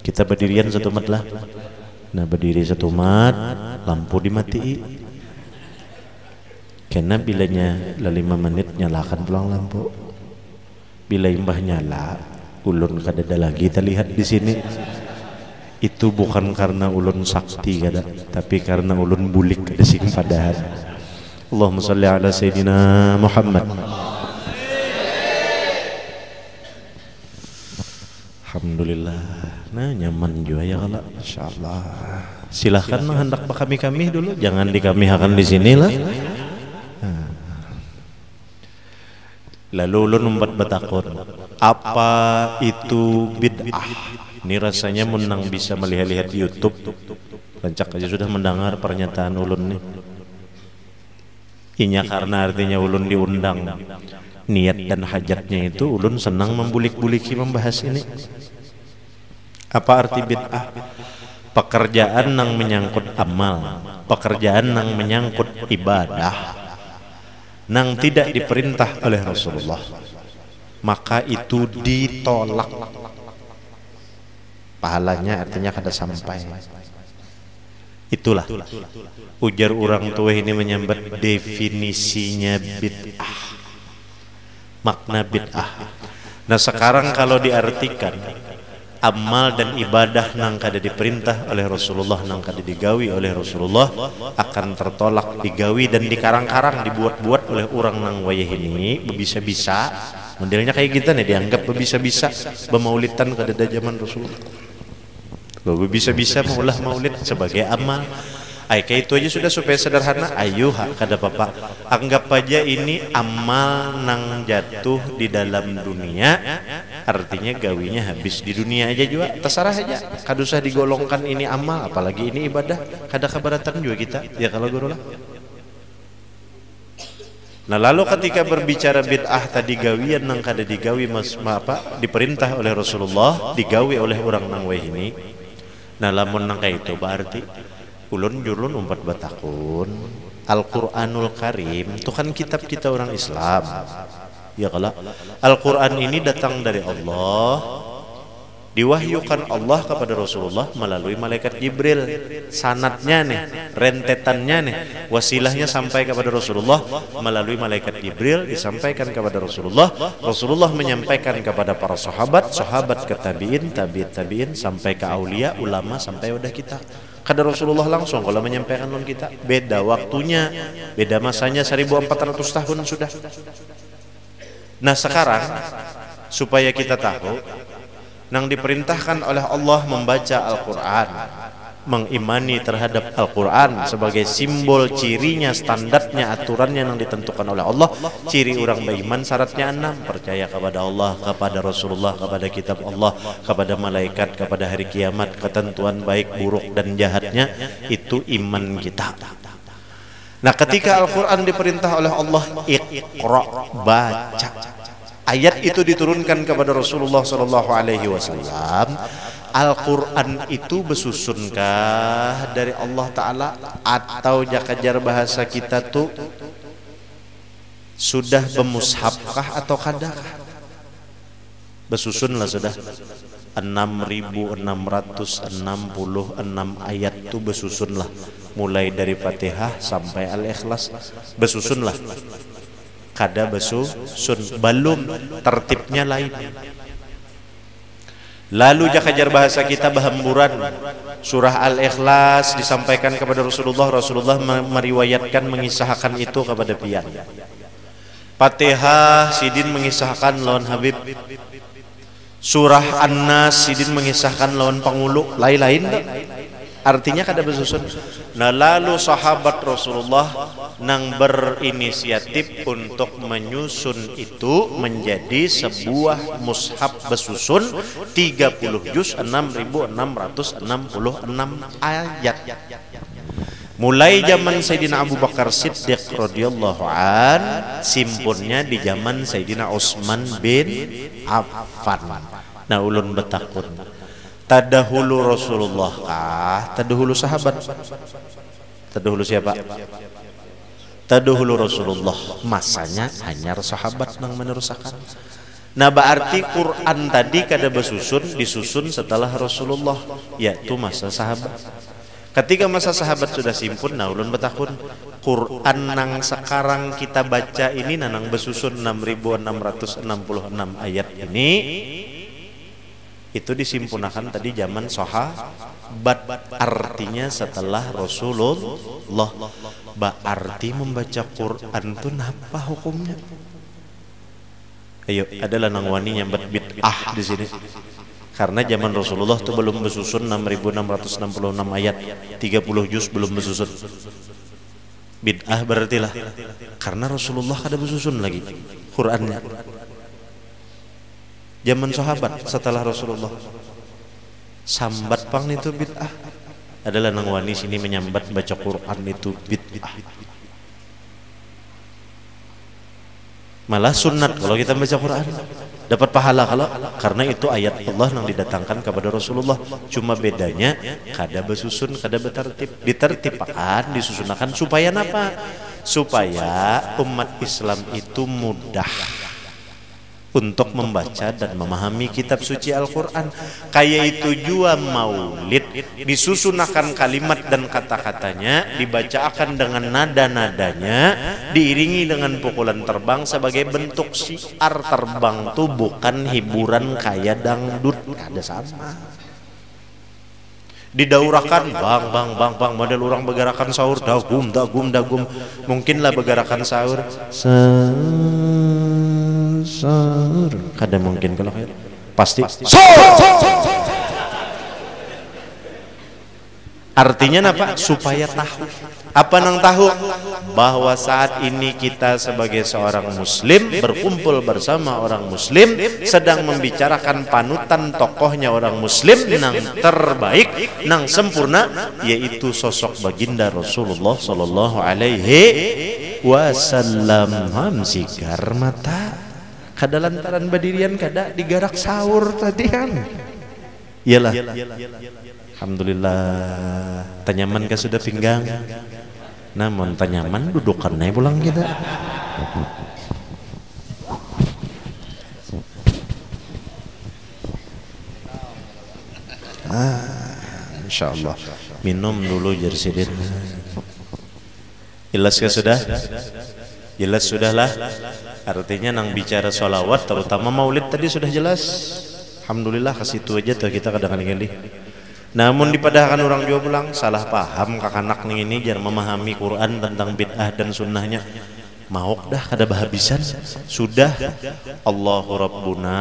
kita berdirian setumat lah. Nah berdiri setumat lampu dimati karena bilanya 5 menit nyalakan pulang lampu. Bila imbah nyala ulun kada lagi kita lihat di sini. Itu bukan karena ulun sakti kada, tapi karena ulun bulik kada sing padahal. Allahumma shalli ala sayyidina Muhammad. Alhamdulillah. Nah nyaman juga ya kalau insyaallah. Silahkan hendak kami dulu, jangan dikami-akan di sini lah. Lalu ulun membuat betakun apa itu bid'ah. Ini rasanya menang bisa melihat-lihat di YouTube. Rancak aja sudah mendengar pernyataan ulun nih. Inya karena artinya ulun diundang. Niat dan hajatnya itu ulun senang membulik-buliki membahas ini. Apa arti bid'ah? Pekerjaan yang menyangkut amal, pekerjaan yang menyangkut ibadah, yang tidak diperintah oleh Rasulullah, maka itu ditolak. Pahalanya artinya kada sampai. Itulah ujar orang tua ini menyambat definisinya bid'ah, makna bid'ah. Nah sekarang kalau diartikan amal dan ibadah nang kada diperintah oleh Rasulullah, nang kada digawi oleh Rasulullah, akan tertolak digawi dan dikarang-karang dibuat-buat oleh orang nang wayah ini bisa-bisa. Modelnya kayak kita nih dianggap bisa-bisa bemaulidan kada ada zaman Rasulullah. Bisa-bisa maulah maulid sebagai amal. Kayak itu aja sudah supaya sederhana. Ayo kada apa-apa. Anggap aja ini amal nang jatuh di dalam dunia. Artinya gawinya habis di dunia aja juga. Terserah aja. Kada usah digolongkan ini amal, apalagi ini ibadah. Kada keberatan juga kita. Ya kalau guru lah. Nah lalu ketika berbicara bid'ah tadi gawian nang kada digawi diperintah oleh Rasulullah, digawi oleh orang nang weh ini. Nah lamun nang kayak itu berarti ulun umpat batakun Al-Quranul Karim itu kan kitab kita orang Islam. Ya kalau Al-Quran ini datang dari Allah, diwahyukan Allah kepada Rasulullah melalui malaikat Jibril. Sanatnya nih, rentetannya nih, wasilahnya sampai kepada Rasulullah melalui malaikat Jibril, disampaikan kepada Rasulullah. Rasulullah menyampaikan kepada para sahabat, sahabat ke tabiin, tabiin sampai ke aulia, ulama sampai udah kita. Kada Rasulullah langsung kalau menyampaikan non kita. Beda waktunya, beda masanya 1400 tahun sudah. Nah sekarang supaya kita tahu nang diperintahkan oleh Allah membaca Al-Quran, mengimani terhadap Al-Quran sebagai simbol cirinya, standarnya, aturannya yang ditentukan oleh Allah. Ciri orang beriman syaratnya 6: percaya kepada Allah, kepada Rasulullah, kepada kitab Allah, kepada malaikat, kepada hari kiamat, ketentuan baik, buruk dan jahatnya. Itu iman kita. Nah ketika Al-Quran diperintah oleh Allah, Iqra, baca. Ayat itu diturunkan kepada Rasulullah SAW. Al-Quran itu besusunkah dari Allah Ta'ala, atau jakajar bahasa kita tuh sudah bemushafkah atau kada? Besusunlah sudah 6.666 ayat itu besusunlah, mulai dari Fatihah sampai Al-Ikhlas besusunlah. kada besusun, belum tertibnya lain. Lalu jakajar bahasa kita bahamburan surah Al-Ikhlas disampaikan kepada Rasulullah. Rasulullah meriwayatkan mengisahkan itu kepada pian. Fatihah sidin mengisahkan lawan Habib. Surah An-Nas sidin mengisahkan lawan pangulu. Lain-lain artinya kada besusun. Nah lalu sahabat Rasulullah nang berinisiatif untuk menyusun itu menjadi sebuah mushaf besusun 30 juz 6.666 ayat. Mulai zaman Sayyidina Abu Bakar Siddiq radhiyallahu an, simpunnya di zaman Sayyidina Utsman bin Affan. Nah ulun betakun, tadahulu Rasulullah kah? Tadahulu sahabat? Tadahulu siapa? Tadahulu Rasulullah. Masanya hanya sahabat yang meneruskan. Nah berarti Quran tadi kada besusun, disusun setelah Rasulullah, yaitu masa sahabat. Ketika masa sahabat sudah simpun, nah ulun betakun, Quran nang sekarang kita baca ini nanang besusun 6.666 ayat ini, itu disimpunakan tadi zaman sahabat, artinya setelah Rasulullah. Berarti membaca Quran itu apa hukumnya? Ayo, adalah nang wani nyambat bid'ah di sini. Karena zaman Rasulullah itu belum besusun 6.666 ayat, 30 juz belum besusun. Bid'ah berarti lah. Karena Rasulullah kada besusun lagi Qurannya. Zaman sahabat setelah Rasulullah. Sambat pang itu bid'ah. Adalah nang wani sini menyambat baca Quran itu bid'ah. Malah sunnat kalau kita baca Quran, dapat pahala kalau karena itu ayat Allah yang didatangkan kepada Rasulullah. Cuma bedanya kada besusun, kada bertertib. Ditertibkan, disusunakan supaya apa? Supaya umat Islam itu mudah untuk membaca dan memahami kitab suci Al-Quran. Kayak itu jua maulid, disusunakan kalimat dan kata-katanya, dibacakan dengan nada-nadanya, diiringi dengan pukulan terbang sebagai bentuk syiar. Terbang itu bukan hiburan kayak dangdut, kada sama. Didaurakan bang model orang begarakan sahur dagum mungkinlah begarakan sahur kada mungkin kalau pasti artinya apa? Supaya tahu. Apa nang tahu? Bahwa saat ini kita sebagai seorang muslim berkumpul bersama orang muslim sedang membicarakan panutan tokohnya orang muslim nang terbaik, nang sempurna, yaitu sosok baginda Rasulullah sallallahu alaihi wasallam. Hamsikar mata kada lantaran badirian kada digarak sahur tadi kan. Iyalah. Alhamdulillah. Tanyaman ka sudah pinggang. Namun tanyaman dudukan naik pulang kita. Insyaallah. Minum dulu jersidin. Jelas ke sudah? Jelas sudahlah. Artinya nang bicara sholawat terutama maulid tadi sudah jelas. Alhamdulillah kasih itu aja tuh kita kadang-kadang ini. Namun dipadahkan orang juga pulang salah paham kakanak nih ini jar memahami Quran tentang bid'ah dan sunnahnya. Mauk dah kada bahabisan. Sudah Allahu Rabbuna,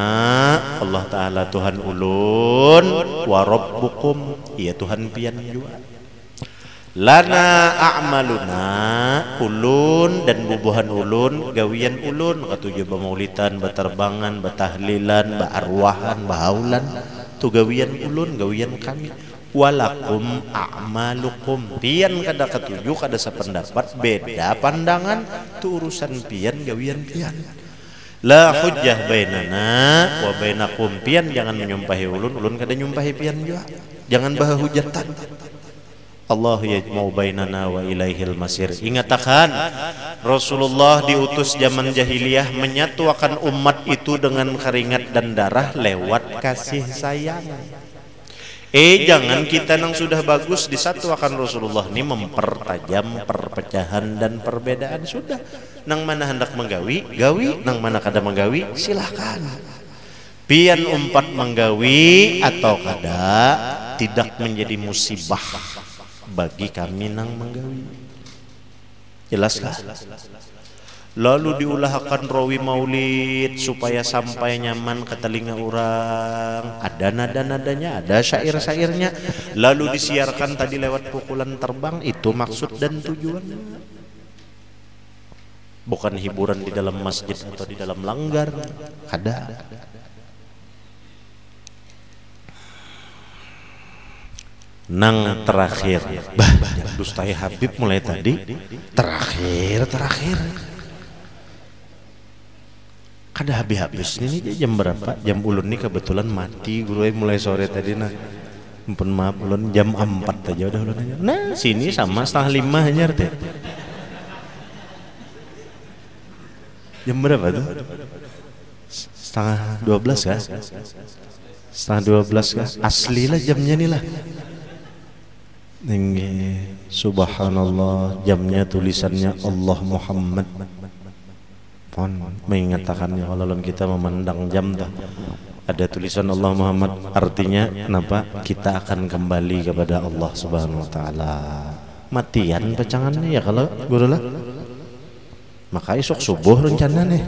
Allah Ta'ala Tuhan ulun, wa Rabbukum, iya Tuhan pian juga. Lana a'maluna, ulun dan bubuhan ulun, gawian ulun, katuju bamaulitan, baterbangan, batahlilan, baarwahan, bahaulan, tu gawian ulun, gawian kami. Walakum a'malukum, pian kada ketujuh kada sependapat, beda pandangan, tu urusan pian gawian pian. La hujjah bainana wa bainakum, pian jangan menyumpahi ulun, ulun kada nyumpahi pian juga. Jangan bahujatan. Allah mau bainana wa ilaihil masir. Ingatkan Rasulullah diutus zaman jahiliyah menyatukan umat itu dengan keringat dan darah lewat kasih sayang. Jangan kita nang sudah bagus disatuakan Rasulullah ini mempertajam perpecahan dan perbedaan. Sudah, nang mana hendak menggawi, gawi, nang mana kada menggawi, silahkan. Pian umpat menggawi atau kada tidak menjadi musibah bagi kami nang menggawi. Jelaskah? Lalu diulahkan rawi maulid supaya sampai nyaman ke telinga orang. Ada nada-nadanya, ada syair-syairnya. Lalu disiarkan tadi lewat pukulan terbang. Itu maksud dan tujuannya. Bukan hiburan di dalam masjid atau di dalam langgar. Ada. Nang terakhir, Dustai Habib mulai tadi terakhir. Kada habis ini jam berapa? Jam ulun nih kebetulan mati guru mulai sore tadi nah. Ampun maaf ulun jam 4 aja udah ulun aja. Nah, sini sama 4:30 hanya teh. Jam berapa tuh? 11:30 kah? 11:30 kah? Asli lah jamnya nih lah. Tinggi subhanallah, jamnya tulisannya Allah Muhammad. Mengatakannya kalau kita memandang jam tak ada tulisan Allah Muhammad, artinya kenapa kita akan kembali kepada Allah Subhanahu Wa Taala. Matian pecangannya ya kalau guru lah. Maka esok subuh rencana nih.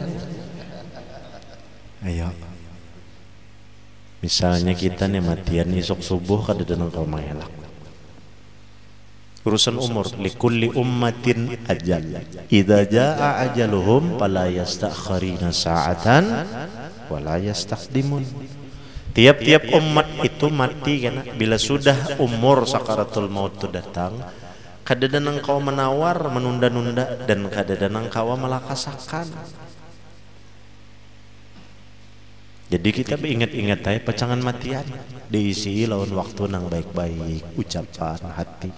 Ayo. Misalnya kita nih matian esok subuh kada denang kau mengelak. Urusan umur, likulli ummatin ajal. Idza jaa ajaluhum fala yastakhirina sa'atan wa la yastaqdimun. Tiap-tiap umat itu mati karena bila sudah umur sakaratul maut itu datang, kadang engkau menawar, menunda-nunda, dan kadang engkau melakasakan. Jadi kita ingat-ingat aja pecangan matian diisi lawan waktu nang baik-baik, ucapan hati.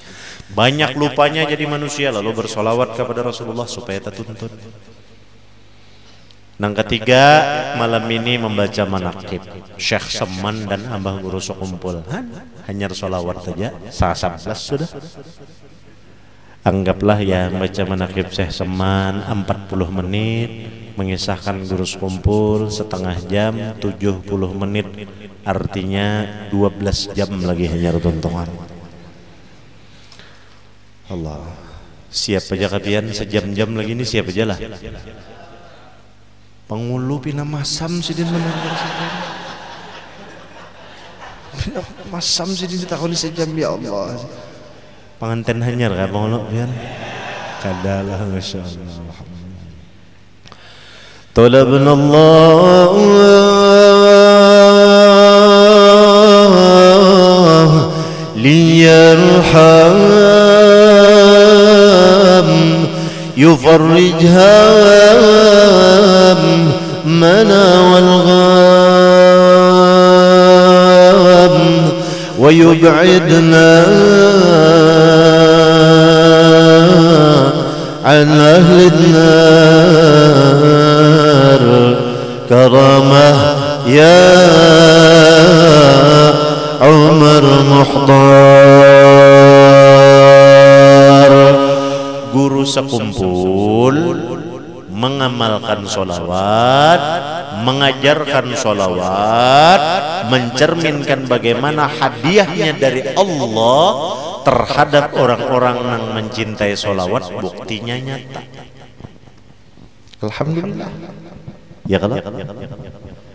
Banyak lupanya jadi manusia lalu bersolawat kepada Rasulullah supaya tertuntun. Nang ketiga malam ini membaca manaqib Syekh Seman dan Abah Guru Sokumpul. Hanya solawat saja 11 sudah. Anggaplah ya baca manaqib Syekh Seman 40 menit. Mengisahkan Guru Kumpul setengah jam 70 menit, artinya 12 jam lagi hanya tontonan. Allah, siap aja kalian sejam-jam lagi ini siap aja lah. Pengulu pina masam sidin mendengar sekian. Pina masam sidin ditakoni sejam ya Allah. Pengantin hanyar kan pengulu pian. Kadalah masyaallah. طلبنا الله ليرحم يفرج همنا والغم ويبعدنا عن أهل النار كرامة يا عمر محضر. Guru sekumpul mengamalkan solawat, mengajarkan solawat, mencerminkan bagaimana hadiahnya dari Allah terhadap orang-orang yang mencintai solawat, buktinya nyata. Alhamdulillah. Ya kalau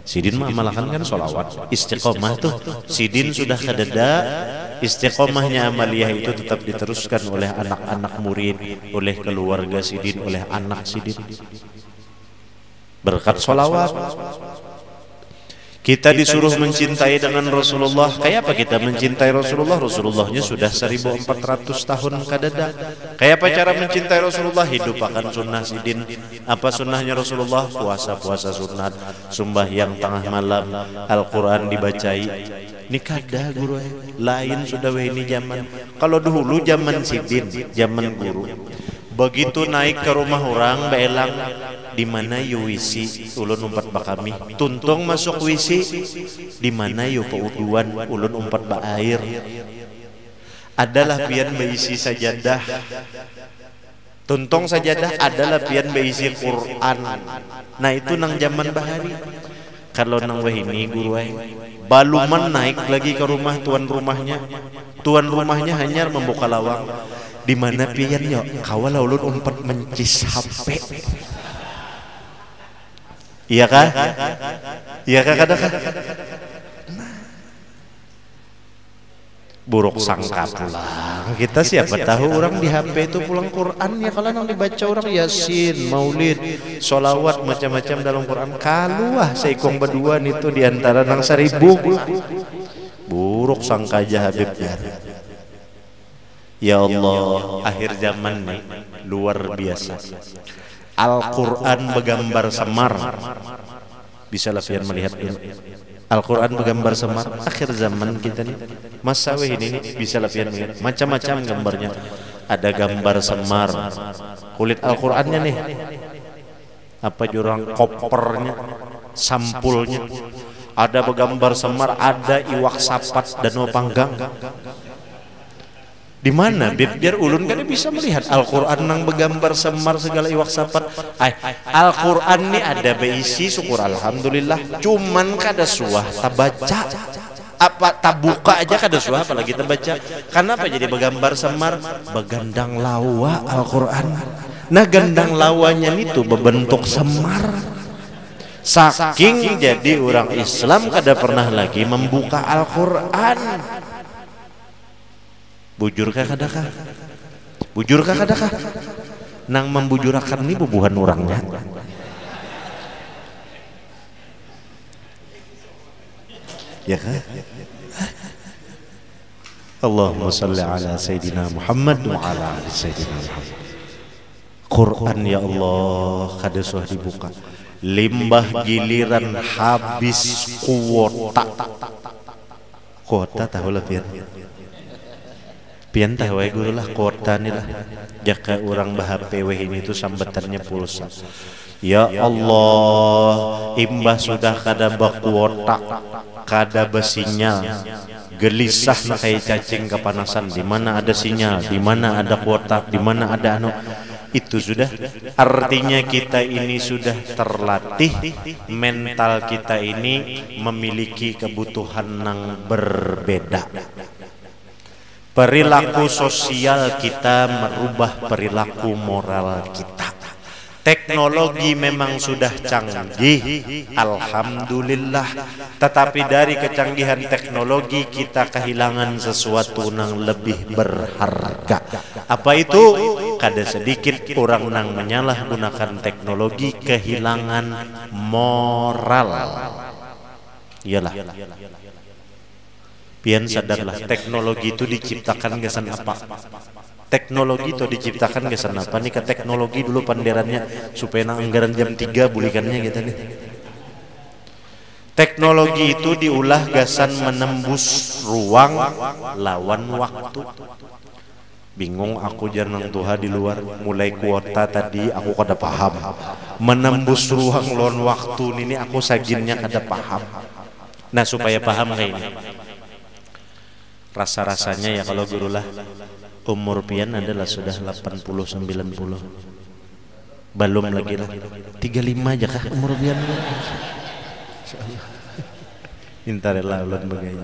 Sidin mengamalkan kan solawat, istiqomah tuh. Sidin sudah kededa, istiqomahnya amaliyah itu tetap diteruskan oleh anak-anak murid, oleh keluarga Sidin, oleh anak Sidin. Berkat solawat. Kita disuruh mencintai dengan Rasulullah. Kayak apa kita mencintai Rasulullah? Rasulullahnya sudah 1400 tahun kadada. Kayak apa cara mencintai Rasulullah? Hidup akan sunnah Sidin. Apa sunnahnya Rasulullah? Puasa-puasa sunat, sembahyang tengah malam, Al-Quran dibacai. Ini kada guru lain sudah ini zaman. Kalau dulu zaman Sidin, zaman guru, begitu naik ke rumah orang beelang, di mana yu wisi ulun umpat bakami tuntong masuk wisi di mana yu pauduan ulun umpat ba air adalah pian berisi sajadah tuntong sajadah adalah pian berisi Quran. Nah itu nang zaman bahari. Kalau nang wahini guru baluman naik lagi ke rumah tuan rumahnya hanya membuka lawang di mana pian yo kawal ulun umpat mencis HP. Iya kah? Iya kah kadang-kadang buruk sangka pulang. Kita siapa tahu orang di HP itu pulang Quran ya, kalau nang dibaca orang Yasin, Maulid, solawat macam-macam dalam Quran. Kaluah seikong berdua itu diantara nang 1000. Buruk sangka aja Habib ya. Ya Allah, akhir zaman nih luar biasa. Al-Quran bergambar semar. Bisa lapian melihat ini. Al-Quran bergambar semar. Akhir zaman kita nih masa ini bisa lapian melihat macam-macam gambarnya. Ada gambar semar kulit Al-Qurannya nih, apa jurang kopernya, sampulnya ada bergambar semar, ada iwak sapat danau panggang. Di mana biar ulun kan bisa melihat Al-Quran nang bergambar semar segala iwak sapat. Al-Quran ini ada berisi syukur alhamdulillah, cuman kada suah tabaca apa tabuka aja kada suah apalagi terbaca. Kenapa jadi bergambar semar? Begandang lawa Al-Quran. Nah gandang lawanya itu berbentuk semar. Saking jadi orang Islam kada pernah lagi membuka Al-Quran. Bujurkah kadakah? Bujurkah kadakah? Nang membujurakan ini bubuhan orangnya. Ya kan? Allahumma salli ala Sayyidina Muhammad wa ala ali Sayyidina Muhammad. Quran ya Allah kada suah dibuka. Limbah giliran habis kuota tahu lah pian tahu guru lah kuota nih lah. Jaka orang bah-HP ini itu sambatannya pulsa. Ya Allah, imbah sudah kada bakuota, kada besinyal, gelisah na kayak cacing kepanasan. Di mana ada sinyal, di mana ada kuota, di mana ada anu. Itu sudah artinya kita ini sudah terlatih, mental kita ini memiliki kebutuhan yang berbeda. Perilaku sosial kita merubah perilaku moral kita. Teknologi memang sudah canggih, alhamdulillah. Tetapi dari kecanggihan teknologi kita kehilangan sesuatu yang lebih berharga. Apa itu? Kada sedikit orang yang menyalahgunakan teknologi kehilangan moral. Iyalah. Pian sadarlah teknologi itu diciptakan gesan apa? Teknologi itu diciptakan gesan apa? Nih ke teknologi dulu panderannya supaya anggaran jam 3 bulikannya gitu nih. Teknologi itu diulah gasan menembus ruang lawan waktu. Bingung aku jarang Tuhan di luar. Mulai kuota tadi aku kada paham. Menembus ruang lawan waktu ini aku saginnya kada paham. Nah supaya paham kayak ini. Rasa-rasanya ya kalau gurulah umur pian adalah sudah 80-90. Belum lagi lah 35 aja kah umur pian. Intarela ulun bagaya.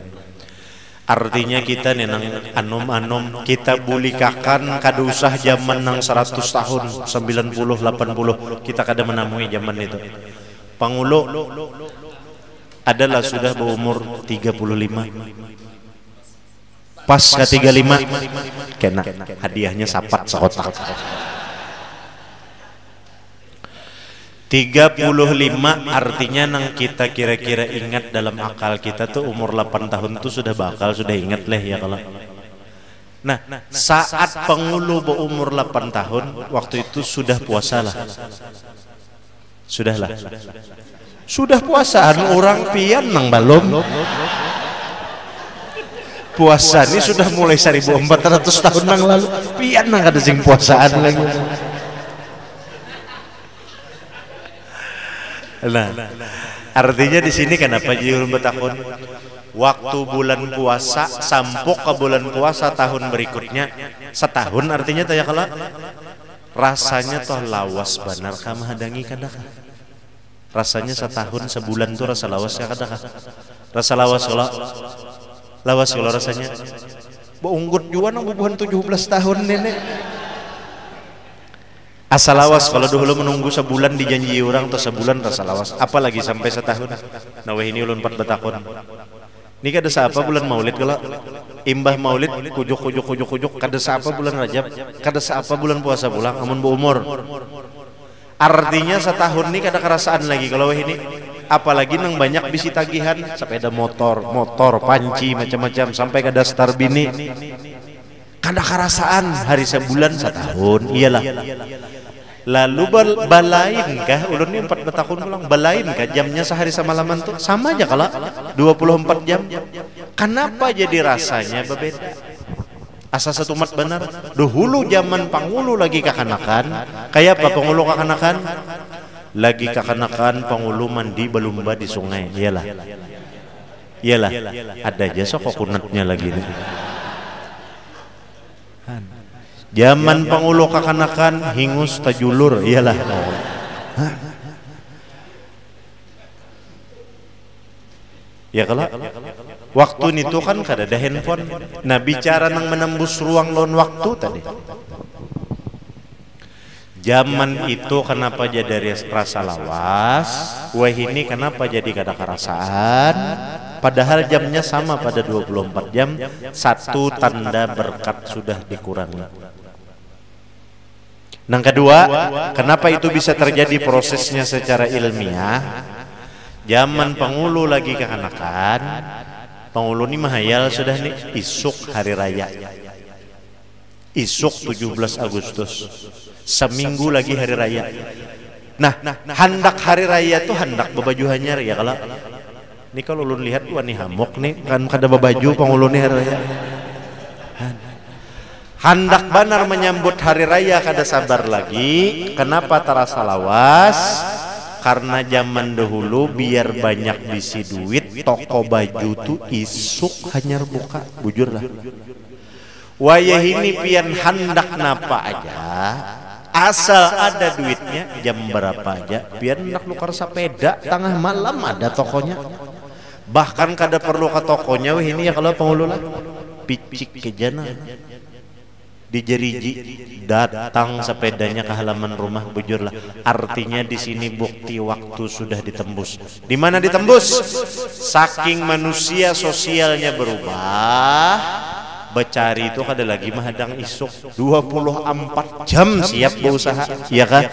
Artinya kita nih nang anom-anom kita bulikakan kada usah zaman nang 100 tahun 90 80 kita kada menemui zaman itu. Pangulo adalah sudah berumur 35. Pas ke 35 kena hadiahnya sapat sekotak. 35 artinya nang kita kira-kira ingat dalam akal kita tuh umur 8 tahun tuh sudah bakal sudah ingat leh ya kalau. Nah saat pengulu berumur 8 tahun waktu itu sudah puasa lah. Sudahlah. Sudah puasaan orang pian nang balom. Puasa ini sudah mulai 1400 tahun yang lalu. Pian nang kada sing puasaan lagi. Nah, artinya di sini kenapa jadi ulun bertakun? Waktu bulan puasa sampok ke bulan puasa tahun berikutnya setahun artinya tanya kala rasanya toh lawas benar kah hadangi kadakah? Rasanya setahun sebulan tuh rasa lawas ya kadakah? Rasa lawas kalau rasanya unggut juga nang bubuhan 17 tahun nenek. Asal lawas kalau dulu menunggu sebulan dijanji orang atau sebulan rasa lawas apalagi sampai setahun. Nah ini ulun 4 betakun. Ini kada siapa bulan Maulid kalau imbah Maulid kujuk kada siapa bulan Rajab, kada siapa bulan puasa pulang amun berumur. Artinya setahun ini kada kerasaan lagi kalau ini. Apalagi nang banyak bisi tagihan sepeda motor, panci macam-macam sampai kada star bini. Kada kerasaan hari sebulan setahun iyalah. Lalu balain kah ulun ini 4 tahun pulang balain kah jamnya sehari semalaman tuh sama aja kalau 24 jam. Kenapa jadi rasanya berbeda? Asa satu mat benar. Dahulu zaman pangulu lagi kakanakan, kayak apa pangulu kakanakan? Lagi kakanakan pangulu mandi belumba di sungai. Iyalah. Ada aja sok kokonatnya lagi nih. Zaman pangulo kakanakan hingus tajulur iyalah. Ya kalau waktu itu kan kada ada handphone. Nah bicara nang menembus ruang lon waktu tadi. Zaman itu kenapa jadi rasa lawas? Wah ini kenapa jadi kada kerasaan? Padahal jamnya sama pada 24 jam. Satu tanda berkat sudah dikurangi. Yang kedua, kenapa itu bisa terjadi prosesnya secara ilmiah? Zaman pangulu lagi kekanakan, pangulu ini mahayal sudah nih isuk hari raya. Isuk 17 Agustus. Seminggu lagi hari raya. Nah, hendak hari raya tuh hendak babaju hanyar ya kalau. Ini kalau ulun lihat wah nih hamok nih kan kada babaju pangulu nih hari raya. Hendak benar menyambut hari raya kada sabar lagi. Kenapa terasa lawas? Karena zaman dahulu biar banyak bisi duit, toko baju tuh isuk hanyar buka, bujur lah. Wayah ini pian hendak napa aja, asal ada duitnya jam berapa aja, pian hendak nukar sepeda tengah malam ada tokonya. Bahkan kada perlu ke tokonya, wah ini ya kalau pengelola picik ke jana. Dijeriji datang sepedanya ke halaman rumah bujurlah. Artinya di sini bukti waktu sudah ditembus. Di mana ditembus? Saking manusia sosialnya berubah. Becari itu kada lagi mahadang isuk 24 jam siap berusaha, iya kan?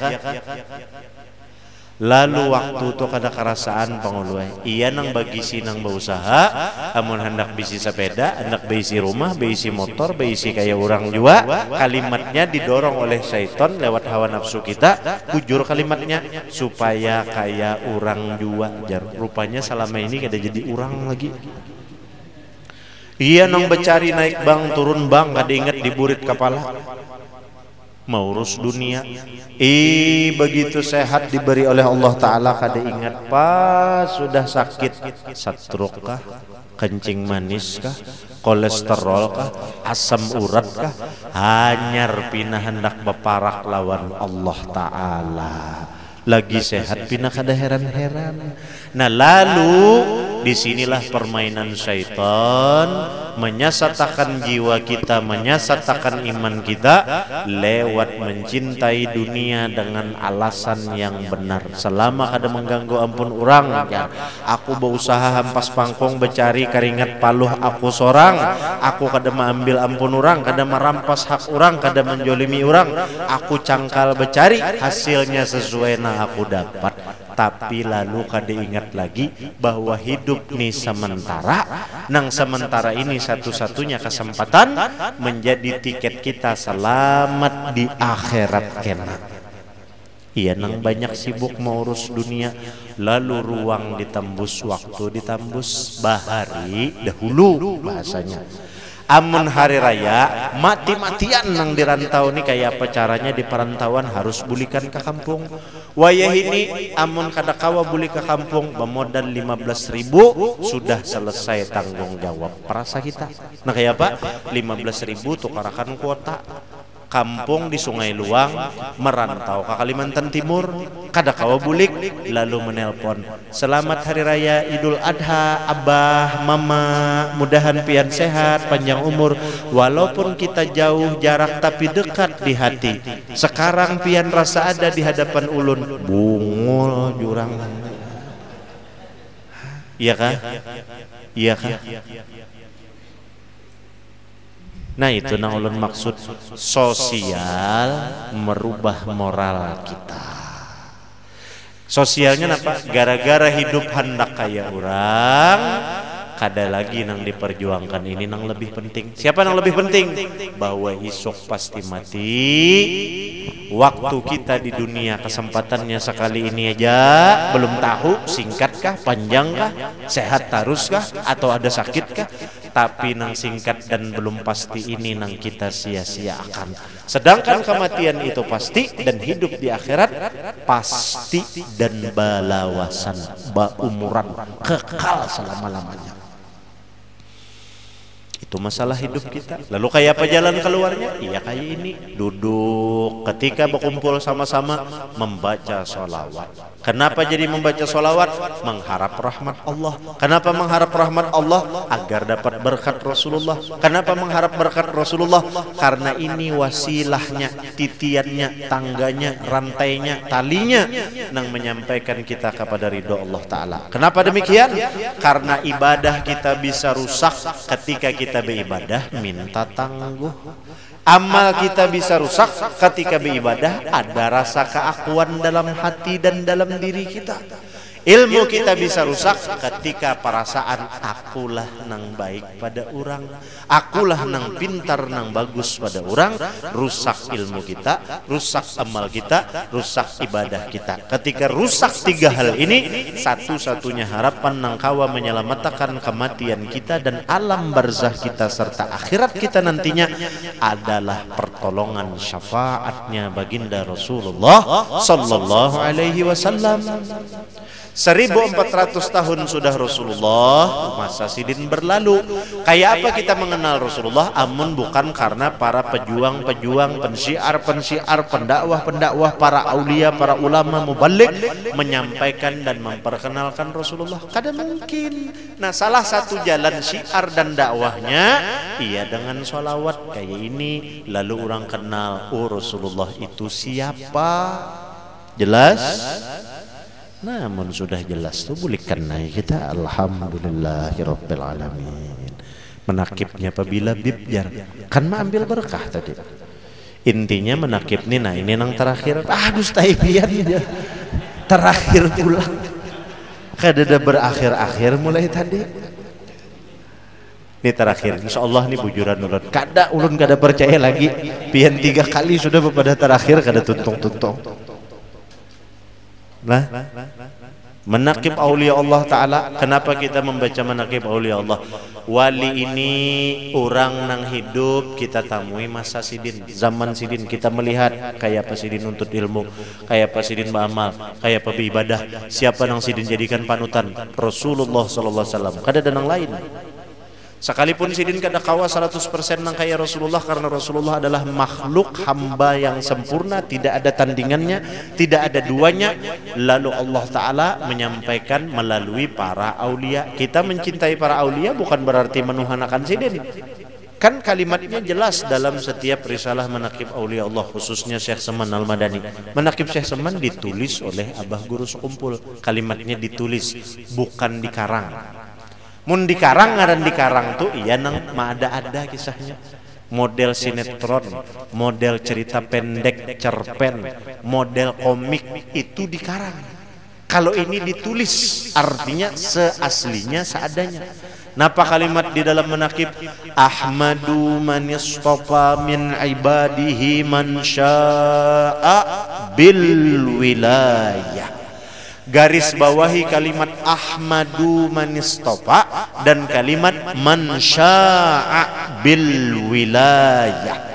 Lalu waktu itu kada kerasaan panguluai. Iya nang bagi sinang berusaha, amun hendak bisi sepeda, hendak bisi rumah, bisi motor, bisi kayak orang jua, kalimatnya didorong oleh syaitan lewat hawa nafsu kita, bujur kalimatnya supaya kayak orang jua. Rupanya selama ini kada jadi orang lagi. Iya nang becari naik bang turun bang, kada ingat diburit kepala. Mau urus dunia, begitu sehat diberi oleh Allah Ta'ala kada ingat pas sudah sakit, stroke kah, kencing manis kah, kolesterol kah, asam urat kah, hanyar pinah hendak beparak lawan Allah Ta'ala. Lagi sehat pinah kada heran-heran. Nah lalu disinilah permainan syaitan menyesatkan jiwa kita, menyesatkan iman kita lewat mencintai dunia dengan alasan yang benar. Selama kada mengganggu ampun orang ya, aku berusaha hampas pangkong becari keringat paluh aku sorang, aku kada mengambil ampun orang, kada merampas hak orang, kada menjolimi orang, aku cangkal becari hasilnya sesuai nah aku dapat. Tapi lalu kada ingat lagi bahwa hidup ini sementara. Nang sementara ini satu-satunya kesempatan menjadi tiket kita selamat di akhirat kena. Iya nang banyak sibuk mengurus dunia, lalu ruang ditembus, waktu ditembus, bahari dahulu bahasanya. Amun hari raya mati-matian nang dirantau nih, kayak apa caranya di perantauan harus bulikan ke kampung. Wayah ini amun kada kawa buli ke kampung bermodal 15.000 sudah selesai tanggung jawab perasa kita. Nah kayak apa? 15.000 tukarakan kuota. Kampung di Sungai Luang, merantau ke Kalimantan Timur, kada kawa bulik, lalu menelpon, selamat hari raya Idul Adha abah mama, mudahan pian sehat panjang umur, walaupun kita jauh jarak tapi dekat di hati, sekarang pian rasa ada di hadapan ulun. Bungul jurang. Iya kah? Iya kah? Nah itu nang ulun maksud sosial merubah moral kita. Sosialnya apa? Gara-gara hidup hendak kaya orang, kada lagi nang diperjuangkan ini nang lebih penting. Siapa nang lebih penting? Bahwa isok pasti mati. Waktu kita di dunia kesempatannya sekali ini aja, belum tahu singkatkah, panjangkah, sehat teruskah, atau ada sakitkah? Tapi nang singkat dan belum pasti ini nang kita sia-siakan. Sedangkan kematian itu pasti dan hidup di akhirat pasti dan balawasan, umuran kekal selama-lamanya. Itu masalah hidup kita. Lalu kayak apa jalan keluarnya? Iya kayak ini, duduk ketika berkumpul sama-sama membaca sholawat. Kenapa jadi membaca sholawat? Mengharap rahmat Allah. Kenapa mengharap rahmat Allah? Agar dapat berkat Rasulullah. Kenapa mengharap berkat Rasulullah? Karena ini wasilahnya, titiannya, tangganya, rantainya, talinya yang menyampaikan kita kepada ridho Allah Ta'ala. Kenapa demikian? Karena ibadah kita bisa rusak ketika kita beribadah minta tangguh. Amal kita bisa rusak ketika beribadah ada rasa keakuan dalam hati dan dalam diri kita. Ilmu kita bisa rusak ketika perasaan akulah nang baik pada orang, akulah nang pintar nang bagus pada orang. Rusak ilmu kita, rusak amal kita, rusak ibadah kita. Ketika rusak tiga hal ini, satu-satunya harapan nang kawa menyelamatkan kematian kita dan alam barzah kita serta akhirat kita nantinya adalah pertolongan syafaatnya baginda Rasulullah sallallahu alaihi wasallam. 1400 tahun sudah Rasulullah, masa sidin berlalu. Kayak apa kita mengenal Rasulullah? Amun bukan karena para pejuang-pejuang, pensiar-pensiar, pendakwah-pendakwah, para aulia, para ulama, muballigh menyampaikan dan memperkenalkan Rasulullah. Kada mungkin. Nah, salah satu jalan syiar dan dakwahnya iya dengan sholawat kayak ini. Lalu orang kenal, oh Rasulullah itu siapa? Jelas? Namun sudah jelas tuh bulikan naik kita alhamdulillahirabbil alamin. Menakibnya apabila bibjar kan ambil berkah tadi. Intinya menakib nih, nah ini nang terakhir. Aduh staipian ya. Terakhir pula. Kada berakhir-akhir mulai tadi. Ini terakhir, insyaallah nih bujuran ulun. Ulun kada percaya lagi. Pian 3 kali sudah pada terakhir kada tuntung-tuntung. Nah, menakib aulia Allah Ta'ala. Kenapa kita membaca menakib aulia Allah? Wali ini orang nang hidup kita tamui masa sidin, zaman sidin kita melihat kayak apa sidin nuntut ilmu, kayak apa sidin beramal, kayak apa beribadah. Siapa nang sidin jadikan panutan? Rasulullah sallallahu alaihi wasallam. Kada ada nang lain. Sekalipun sidin kada kawa 100% nang kaya Rasulullah, karena Rasulullah adalah makhluk hamba yang sempurna, tidak ada tandingannya, tidak ada duanya. Lalu Allah Ta'ala menyampaikan melalui para aulia. Kita mencintai para aulia bukan berarti menuhanakan sidin. Kan kalimatnya jelas dalam setiap risalah menakib aulia Allah, khususnya Syekh Seman Al-Madani. Menakib Syekh Seman ditulis oleh Abah Guru Sekumpul. Kalimatnya ditulis, bukan dikarang. Mun dikarang, ngaran dikarang tuh iya nang ada kisahnya. Model sinetron, model cerita pendek, cerpen, model komik itu dikarang. Kalau ini ditulis, artinya seaslinya, seadanya. Napa kalimat di dalam menakib? Ahmadu man yastafa min ibadihi man sya'a bil wilayah. garis bawahi kalimat ahmadu manistofa dan kalimat man syaa bil wilayah.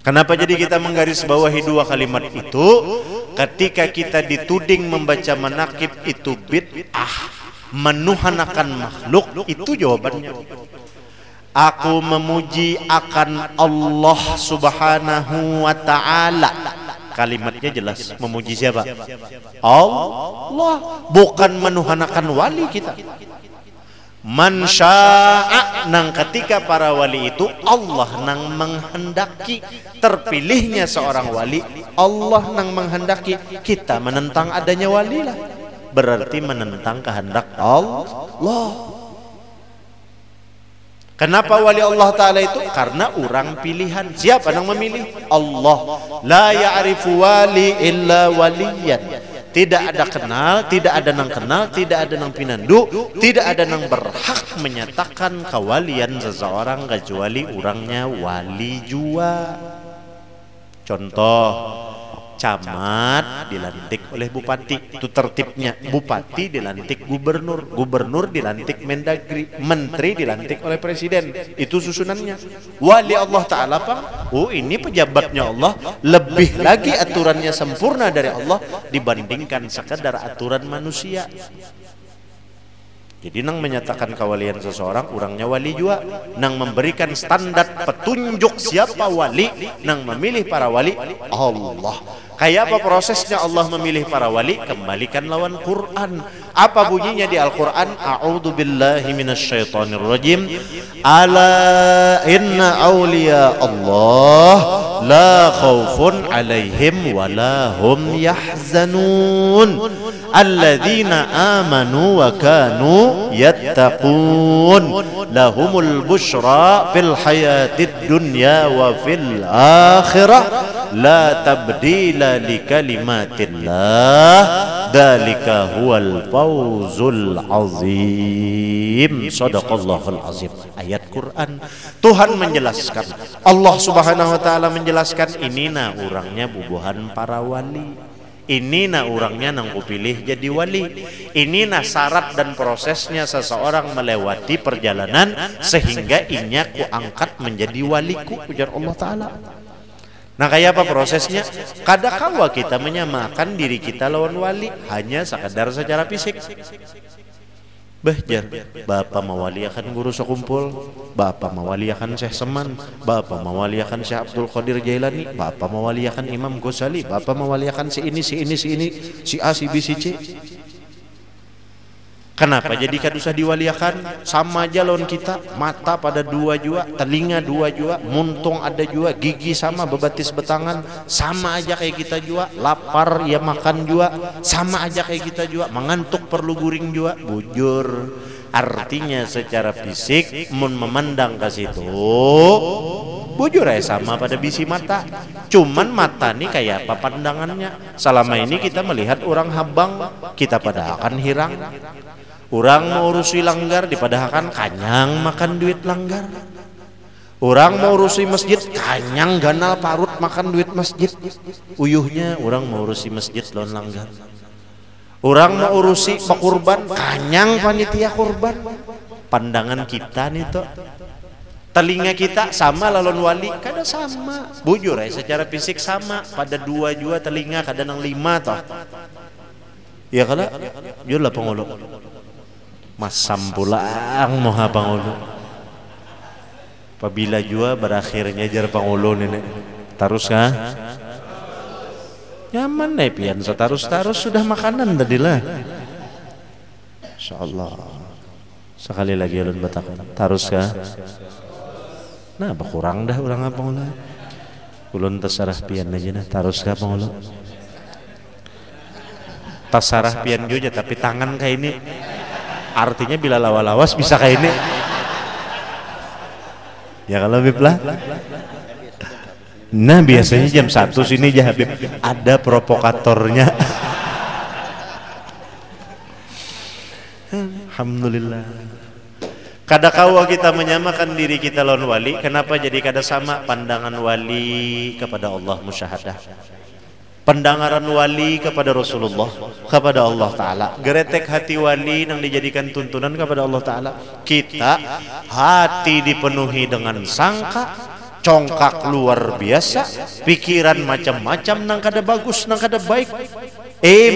Kenapa jadi kita menggaris bawahi dua kalimat itu? Ketika kita dituding membaca manaqib itu bid'ah, menuhanakan makhluk, itu jawabannya. Aku memuji akan Allah Subhanahu wa ta'ala. Kalimatnya jelas, memuji siapa? Allah, bukan menuhanakan wali kita. Man syaa, nang ketika para wali itu Allah nang menghendaki terpilihnya seorang wali, Allah nang menghendaki. Kita menentang adanya wali lah, berarti menentang kehendak Allah. Kenapa wali Allah Ta'ala itu? Karena orang pilihan. Siapa yang memilih? Allah. La ya'rifu wali illa waliyan. Tidak ada kenal, tidak ada nang kenal, tidak ada nang pinandu, tidak ada nang berhak menyatakan kewalian seseorang kecuali orangnya wali jua. Contoh, camat dilantik oleh bupati, itu tertibnya. Bupati dilantik gubernur, gubernur dilantik mendagri, menteri dilantik oleh presiden, itu susunannya. Wali Allah Ta'ala Pak, oh ini pejabatnya Allah, lebih lagi aturannya sempurna dari Allah dibandingkan sekedar aturan manusia. Jadi nang menyatakan kewalian seseorang, orangnya wali juga. Nang memberikan standar petunjuk siapa wali, nang memilih para wali, Allah. Kayak apa prosesnya Allah memilih para wali? Kembalikan lawan Quran. Apa bunyinya di Al-Quran? A'udzu billahi minasyaitonir rajim. Ala inna awliya Allah la khaufun alaihim wa la hum yahzanun. Alladzina amanu wa kanu yattaqun. Lahumul busyra fil hayatid dunya wa fil akhirah. La tabdila li kalimatillah. Dzalika huwal fawzul azim. Shadaqallahul azim. Ayat Quran. Tuhan menjelaskan, Allah Subhanahu wa taala menjelaskan, ini nah orangnya bubuhan para wali. Ini nah orangnya nang kupilih jadi wali. Ini nah syarat dan prosesnya seseorang melewati perjalanan sehingga inya ku angkat menjadi waliku, ujar Allah Ta'ala. Nah kayak apa prosesnya? Kadangkala kita menyamakan diri kita lawan wali hanya sekadar secara fisik. Bahjar, Bapak mawaliakan guru sekumpul, Bapak mawaliakan Syekh Seman, Bapak mawaliakan Syekh Abdul Qadir Jailani, Bapak mawaliakan Imam Ghazali, Bapak mawaliakan si ini, si A, si B, si C. Kenapa jadi kadusah diwaliakan? Sama aja lawan kita, mata pada dua jua, telinga dua jua, muntung ada jua, gigi sama bebatis betangan, sama aja kayak kita jua, lapar ya makan jua, sama aja kayak kita jua, mengantuk perlu guring jua, bujur. Artinya secara fisik mun memandang ke situ bujur ya sama pada bisi mata. Cuman mata nih kayak apa pandangannya. Selama ini kita melihat orang habang, kita pada akan hirang. Orang mau urusi langgar dipadahakan kanyang makan duit langgar. Orang mau urusi masjid kanyang ganal parut makan duit masjid. Uyuhnya orang mau urusi masjid lawan langgar. Orang mau urusi pakurban kanyang panitia kurban. Pandangan kita nih toh. Telinga kita sama lawan wali kada sama. Bujur ya secara fisik sama, pada dua jua telinga kada nang lima toh. Ya kada? Jual pengulu. Masam pulang moha pangulu. Apabila jua berakhirnya jar pangulu nenek. Tarus kah? Nyaman nih pian setarus-tarus sudah makanan tadilah. Insyaallah. Sekali lagi ulun batakan. Tarus kah? Nah, berkurang dah urang apa ulah. Ulun tasarah pian aja nah. Tarus kah pangulu? Tasarah pian juga tapi tangan kayak ini. Artinya bila lawas bisa kayak ini. Ya kalau Habib lah. Nah biasanya jam 1 sini aja Habib ada provokatornya. Alhamdulillah. Kadangkala kita menyamakan diri kita lawan wali. Kenapa jadi kada sama pandangan wali kepada Allah musyahadah? pendengaran wali kepada Rasulullah, kepada Allah Ta'ala, geretek hati wali yang dijadikan tuntunan kepada Allah Ta'ala. Kita hati dipenuhi dengan sangka, congkak luar biasa, pikiran macam-macam nang kada bagus, nang kada baik,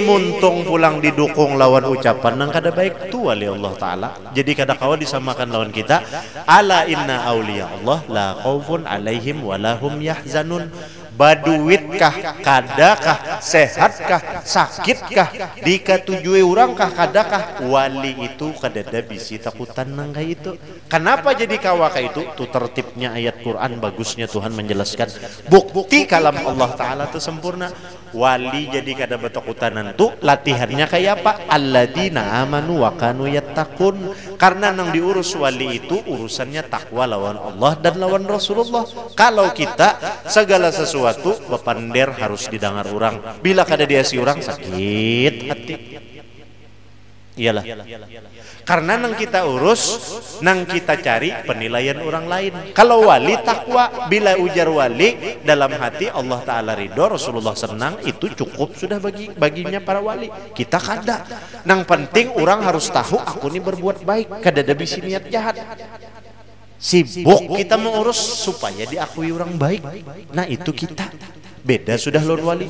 muntung pulang didukung lawan ucapan nang kada baik tu wali Allah Ta'ala. Jadi kada kawa disamakan lawan kita. Ala inna awliya Allah la khaufun alaihim walahum yahzanun. Baduitkah, kadakah, sehatkah, sakitkah, dikatujui orangkah, kadakah, wali itu kadada bisi takutan nangka itu. Kenapa jadi kawaka itu? Tu tertibnya ayat Quran, bagusnya Tuhan menjelaskan. Bukti kalam Allah Ta'ala itu sempurna. Wali jadi kada betakutanan tu latihannya kayak apa? Alladzina amanu wa kanu yattaqun. Karena nang diurus wali itu urusannya takwa lawan Allah dan lawan Rasulullah. Kalau kita segala sesuatu bepander harus didengar orang, bila kada diasi orang sakit hati. Iyalah. Karena nang kita urus, nang kita cari penilaian orang lain. Kalau wali takwa, bila ujar wali dalam hati Allah Ta'ala ridho, Rasulullah senang, itu cukup sudah baginya para wali. Kita kada. Nang penting orang harus tahu aku ini berbuat baik, kada ada bisi niat jahat. Sibuk kita mengurus supaya diakui orang baik. Nah itu kita. Beda sudah lawan wali.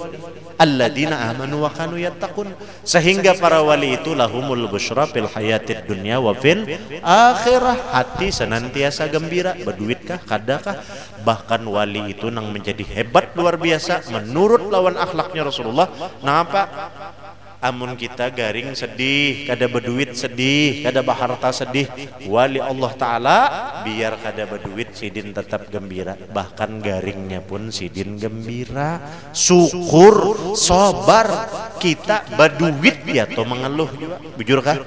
Alladzina amanu wa kanu yattaqun. Sehingga para wali itu lahumul busyra fil hayatid dunya wa fil akhirah. Hati senantiasa gembira. Berduitkah, kadakah? Bahkan wali itu nang menjadi hebat luar biasa menurut lawan akhlaknya Rasulullah. Napa? Amun kita garing sedih, kada berduit sedih, kada baharta sedih, wali Allah Ta'ala biar kada berduit sidin tetap gembira. Bahkan garingnya pun sidin gembira. Syukur, sabar. Kita berduit ya atau mengeluh juga. Bujur kah?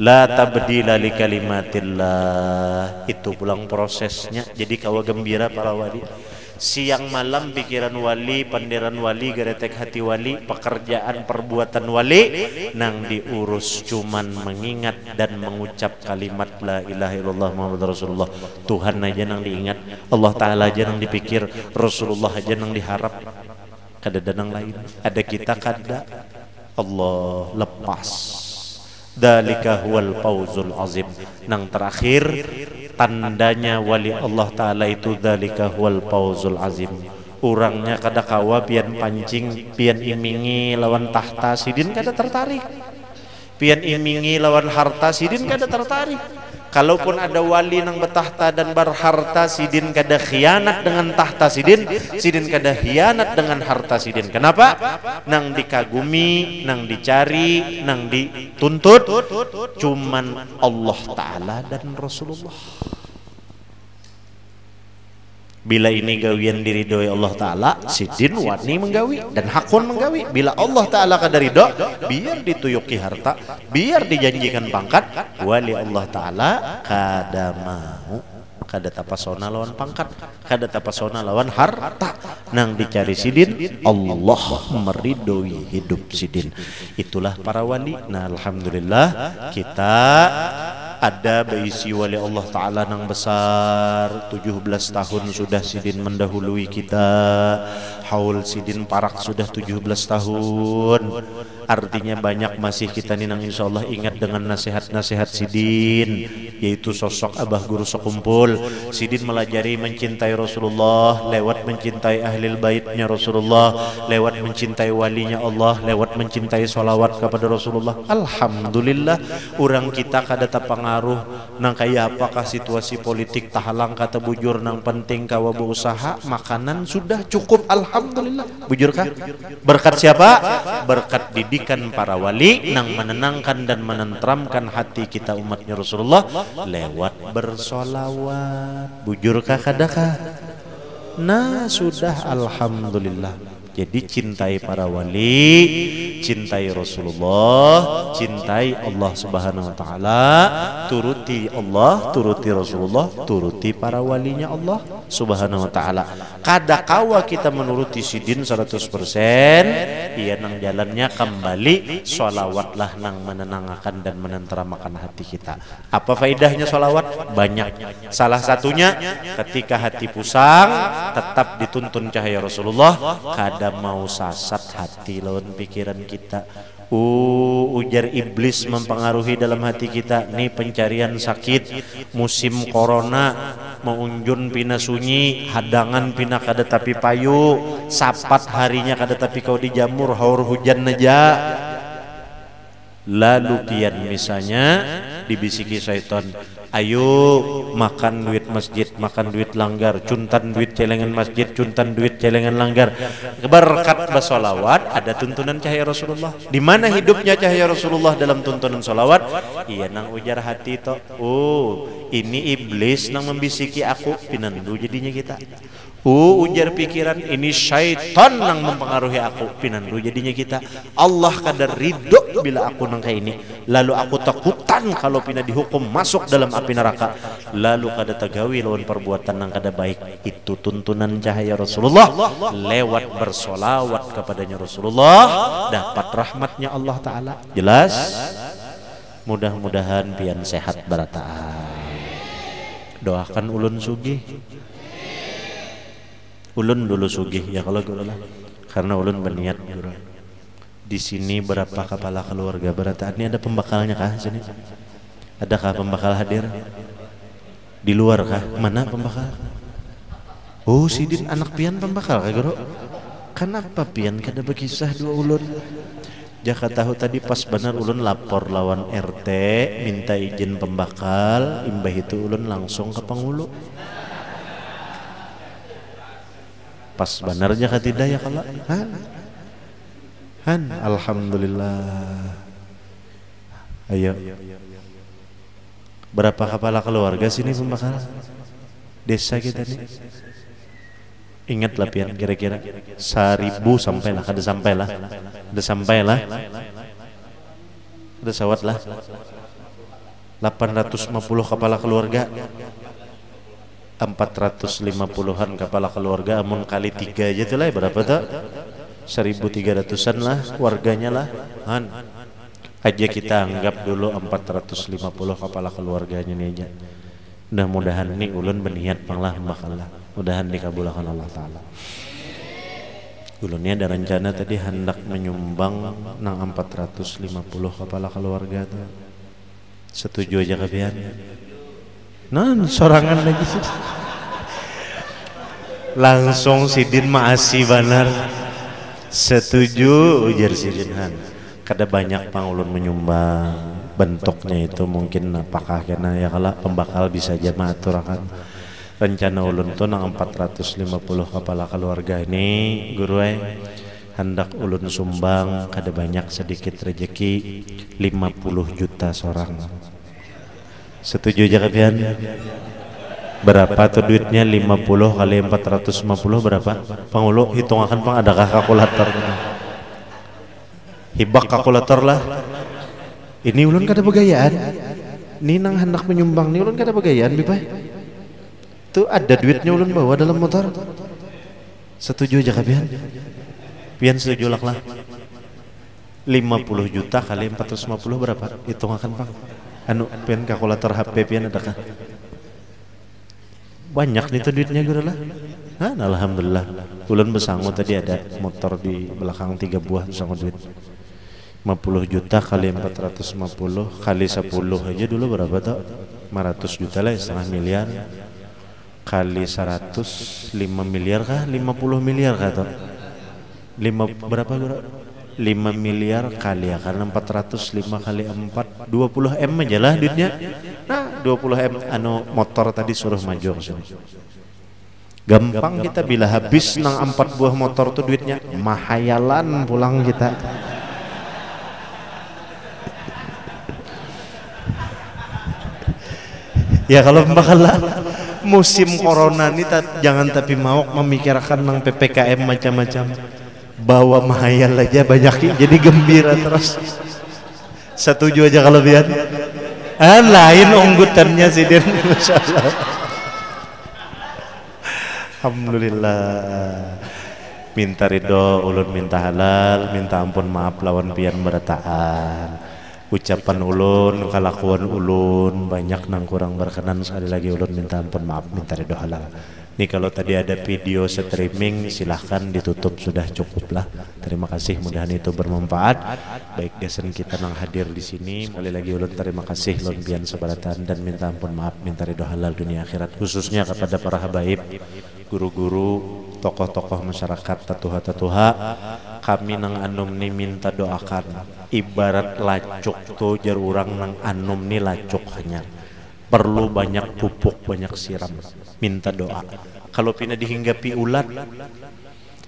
La tabdila li kalimatillah. Itu pulang prosesnya. Jadi kawa gembira para wali. Siang malam pikiran wali, panderan wali, geretek hati wali, pekerjaan perbuatan wali nang diurus cuman mengingat dan mengucap kalimat la ilaha illallah Muhammad Rasulullah. Tuhan aja nang diingat, Allah Ta'ala aja nang dipikir, Rasulullah aja nang diharap. Kada danang lain. Ada kita kada. Allah lepas. Dalika huwal fawzul azim. Nang terakhir tandanya wali Allah Ta'ala itu dalika huwal fawzul azim. Orangnya kada kawa pian pancing, pian imingi lawan tahta sidin kada tertarik. Pian imingi lawan harta sidin kada tertarik. Kalaupun ada wali nang betahta dan berharta, sidin kada khianat dengan tahta sidin, sidin kada khianat dengan harta sidin. Kenapa? Nang dikagumi, nang dicari, nang dituntut cuman Allah Ta'ala dan Rasulullah. Bila ini gawian diridhoi Allah Ta'ala, sidin wani menggawi dan hakun menggawi. Bila Allah Ta'ala kada ridho, biar dituyuki harta, biar dijanjikan pangkat, wali Allah Ta'ala kada mau, kada tapasona lawan pangkat, kada tapasona lawan harta. Nang dicari sidin, Allah meridhoi hidup sidin. Itulah para wali. Nah alhamdulillah kita ada berisi wali Allah Ta'ala nang besar. 17 tahun sudah sidin mendahului kita. Haul sidin parak sudah 17 tahun. Artinya banyak masih kita nih nang insya Allah ingat dengan nasihat-nasihat sidin, yaitu sosok abah guru sekumpul. Sidin melajari mencintai Rasulullah lewat mencintai ahlil baitnya Rasulullah, lewat mencintai walinya Allah, lewat mencintai sholawat kepada Rasulullah. Alhamdulillah orang kita kada terpengaruh nang kaya apakah situasi politik tahalang kata bujur, nang penting kawa berusaha makanan sudah cukup. Alhamdulillah. Bujurkah? Berkat siapa? Berkat didikan para wali nang menenangkan dan menenteramkan hati kita umatnya Rasulullah lewat bersolawat. Bujurkah kadakah? Nah sudah alhamdulillah. Jadi cintai para wali, cintai Rasulullah, cintai Allah Subhanahu wa Ta'ala, turuti Allah, turuti Rasulullah, turuti para walinya Allah. Subhanahu wa ta'ala. Kada kawa kita menuruti sidin 100%, iya nang jalannya kembali sholawatlah nang menenangkan dan menenteramakan hati kita. Apa faedahnya sholawat? Banyak. Salah satunya ketika hati pusang tetap dituntun cahaya Rasulullah, kada mau sasat hati lawan pikiran kita. Ujar iblis mempengaruhi dalam hati kita. Nih pencarian sakit, musim corona, mengunjun pina sunyi, hadangan pina kada tapi payu, sapat harinya kada tapi kau dijamur, haur hujan aja. Lalu pian misalnya dibisiki syaitan, ayo makan duit masjid, makan duit langgar, cuntan duit celengan masjid, cuntan duit celengan langgar. Berkat bersolawat ada tuntunan cahaya Rasulullah. Di mana hidupnya cahaya Rasulullah dalam tuntunan solawat? Iya nang ujar hati to. Ini iblis nang membisiki aku, pinandu jadinya kita. Ujar pikiran, ini syaitan nang mempengaruhi aku, pinandu jadinya kita. Allah kadar ridho bila aku nang kayak ini. Lalu aku takutan kalau pina dihukum masuk dalam api neraka. Lalu kada tagawi lawan perbuatan nang kada baik. Itu tuntunan cahaya Rasulullah. Lewat bersolawat kepadanya Rasulullah dapat rahmatnya Allah Ta'ala. Jelas? Mudah-mudahan pian sehat barataan. Doakan ulun sugih. Ulun dulu sugih ya kalau guru lah, karena ulun berniat guru. Di sini berapa kepala keluarga berataan? Ini ada pembakalnya kah sini? Adakah pembakal hadir? Di luar kah? Mana pembakal? Sidin anak pian pembakal kah guru? Kenapa pian kada berkisah dua ulun? Jaka tahu tadi pas benar ulun lapor lawan RT minta izin pembakal, imbah itu ulun langsung ke Pangulu. Pas banarnya ketidak ya kalau Han alhamdulillah. Ayo berapa kepala keluarga sini pembakal desa kita nih? Ingatlah pian kira-kira 1000 sampailah, kada sampailah, ada sampailah, ada sawatlah 850 kepala keluarga, 450-an kepala keluarga, amun kali 3 aja tuh lah berapa tuh? 1300-an lah warganya lah. Han aja kita anggap dulu 450 kepala keluarganya nih aja. Mudah-mudahan nih ulun berniat panglah mbakalah. Mudahan dikabulkan Allah Ta'ala. Ulunnya ada rencana tadi hendak menyumbang nang 450 kepala keluarga tuh. Setuju aja kebian? Sorangan lagi sih. Langsung sidin maasi banar. Setuju ujar sidin Han. Kada banyak pang ulun menyumbang. Bentuknya itu mungkin apakah kena ya kalau pembakal bisa aja maturakan. Rencana ulun tuh nang 450 kepala keluarga ini guru hendak ulun sumbang kada banyak sedikit rejeki 50 juta seorang. Setuju aja kapian? Berapa tuh duitnya? 50 kali 450 berapa? Pangulu hitung akan pang, adakah kalkulator? Hibak kalkulator lah. Ini ulun kada begayaan. Ini nang hendak menyumbang nih ulun kada begayaan bipai. Tuh ada duitnya ulun bawa dalam motor. Setuju aja kapian? Pian setuju lah. 50 juta kali 450 berapa? Hitung akan pang. Pian kalkulator HP pian adakah? Banyak nih tuh duitnya guru lah. Alhamdulillah. Ulun besangu tadi ada motor di belakang 3 buah besangu duit. 50 juta kali 450 kali 10 aja dulu berapa tuh? 500 juta lah, setengah miliar. Kali 100 5 miliar kah? 50 miliar kah tuh? Berapa guru? 5 miliar kali ya, karena 405 kali 4 20 M aja lah duitnya. 20 M motor tadi suruh maju ke sini. Gampang kita bila habis nang 4 buah motor tuh duitnya, mahayalan pulang kita. Ya kalau bakalan musim corona ini jangan tapi mau memikirkan nang PPKM macam-macam. Bawa mahayal aja banyak jadi gembira terus. Setuju aja kalau biar. Lain unggutannya sih dia. Alhamdulillah. Minta ridho ulun minta halal, minta ampun maaf lawan pian berataan. Ucapan ulun, kelakuan ulun banyak nang kurang berkenan, sekali lagi ulun minta ampun maaf, minta ridho halal. Nih kalau tadi ada video streaming silahkan ditutup, sudah cukup lah. Terima kasih, mudahan itu bermanfaat. Baik desen kita nang hadir di sini. Sekali lagi ulun terima kasih lon pian sebaratan dan minta ampun maaf, minta ridho halal dunia akhirat, khususnya kepada para habaib, guru-guru, tokoh-tokoh masyarakat, tatuha-tatuha. Kami nang anum ni minta doakan. Ibarat lacuk tuh jar urang nang anum ni lacuk hanya perlu banyak pupuk, banyak siram, minta doa. Kalau pina dihinggapi ulat,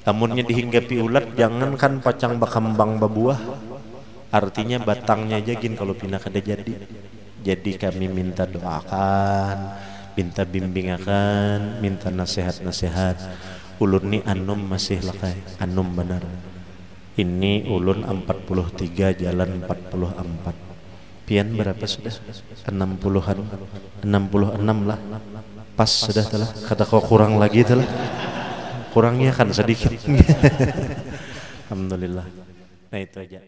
amunnya dihinggapi ulat, jangankan pacang bakambang babuah, artinya batangnya aja gin kalau pina kada jadi. Jadi kami minta doakan, minta bimbingakan, minta nasihat-nasihat. Ulun ni anum masih lakai, anum benar. Ini ulun 43 jalan 44. Pian berapa sudah? 60-an, 66 lah. Pas sudah telah. Kata kau kurang lagi telah. Kurangnya kan sedikit. Alhamdulillah. Nah itu aja.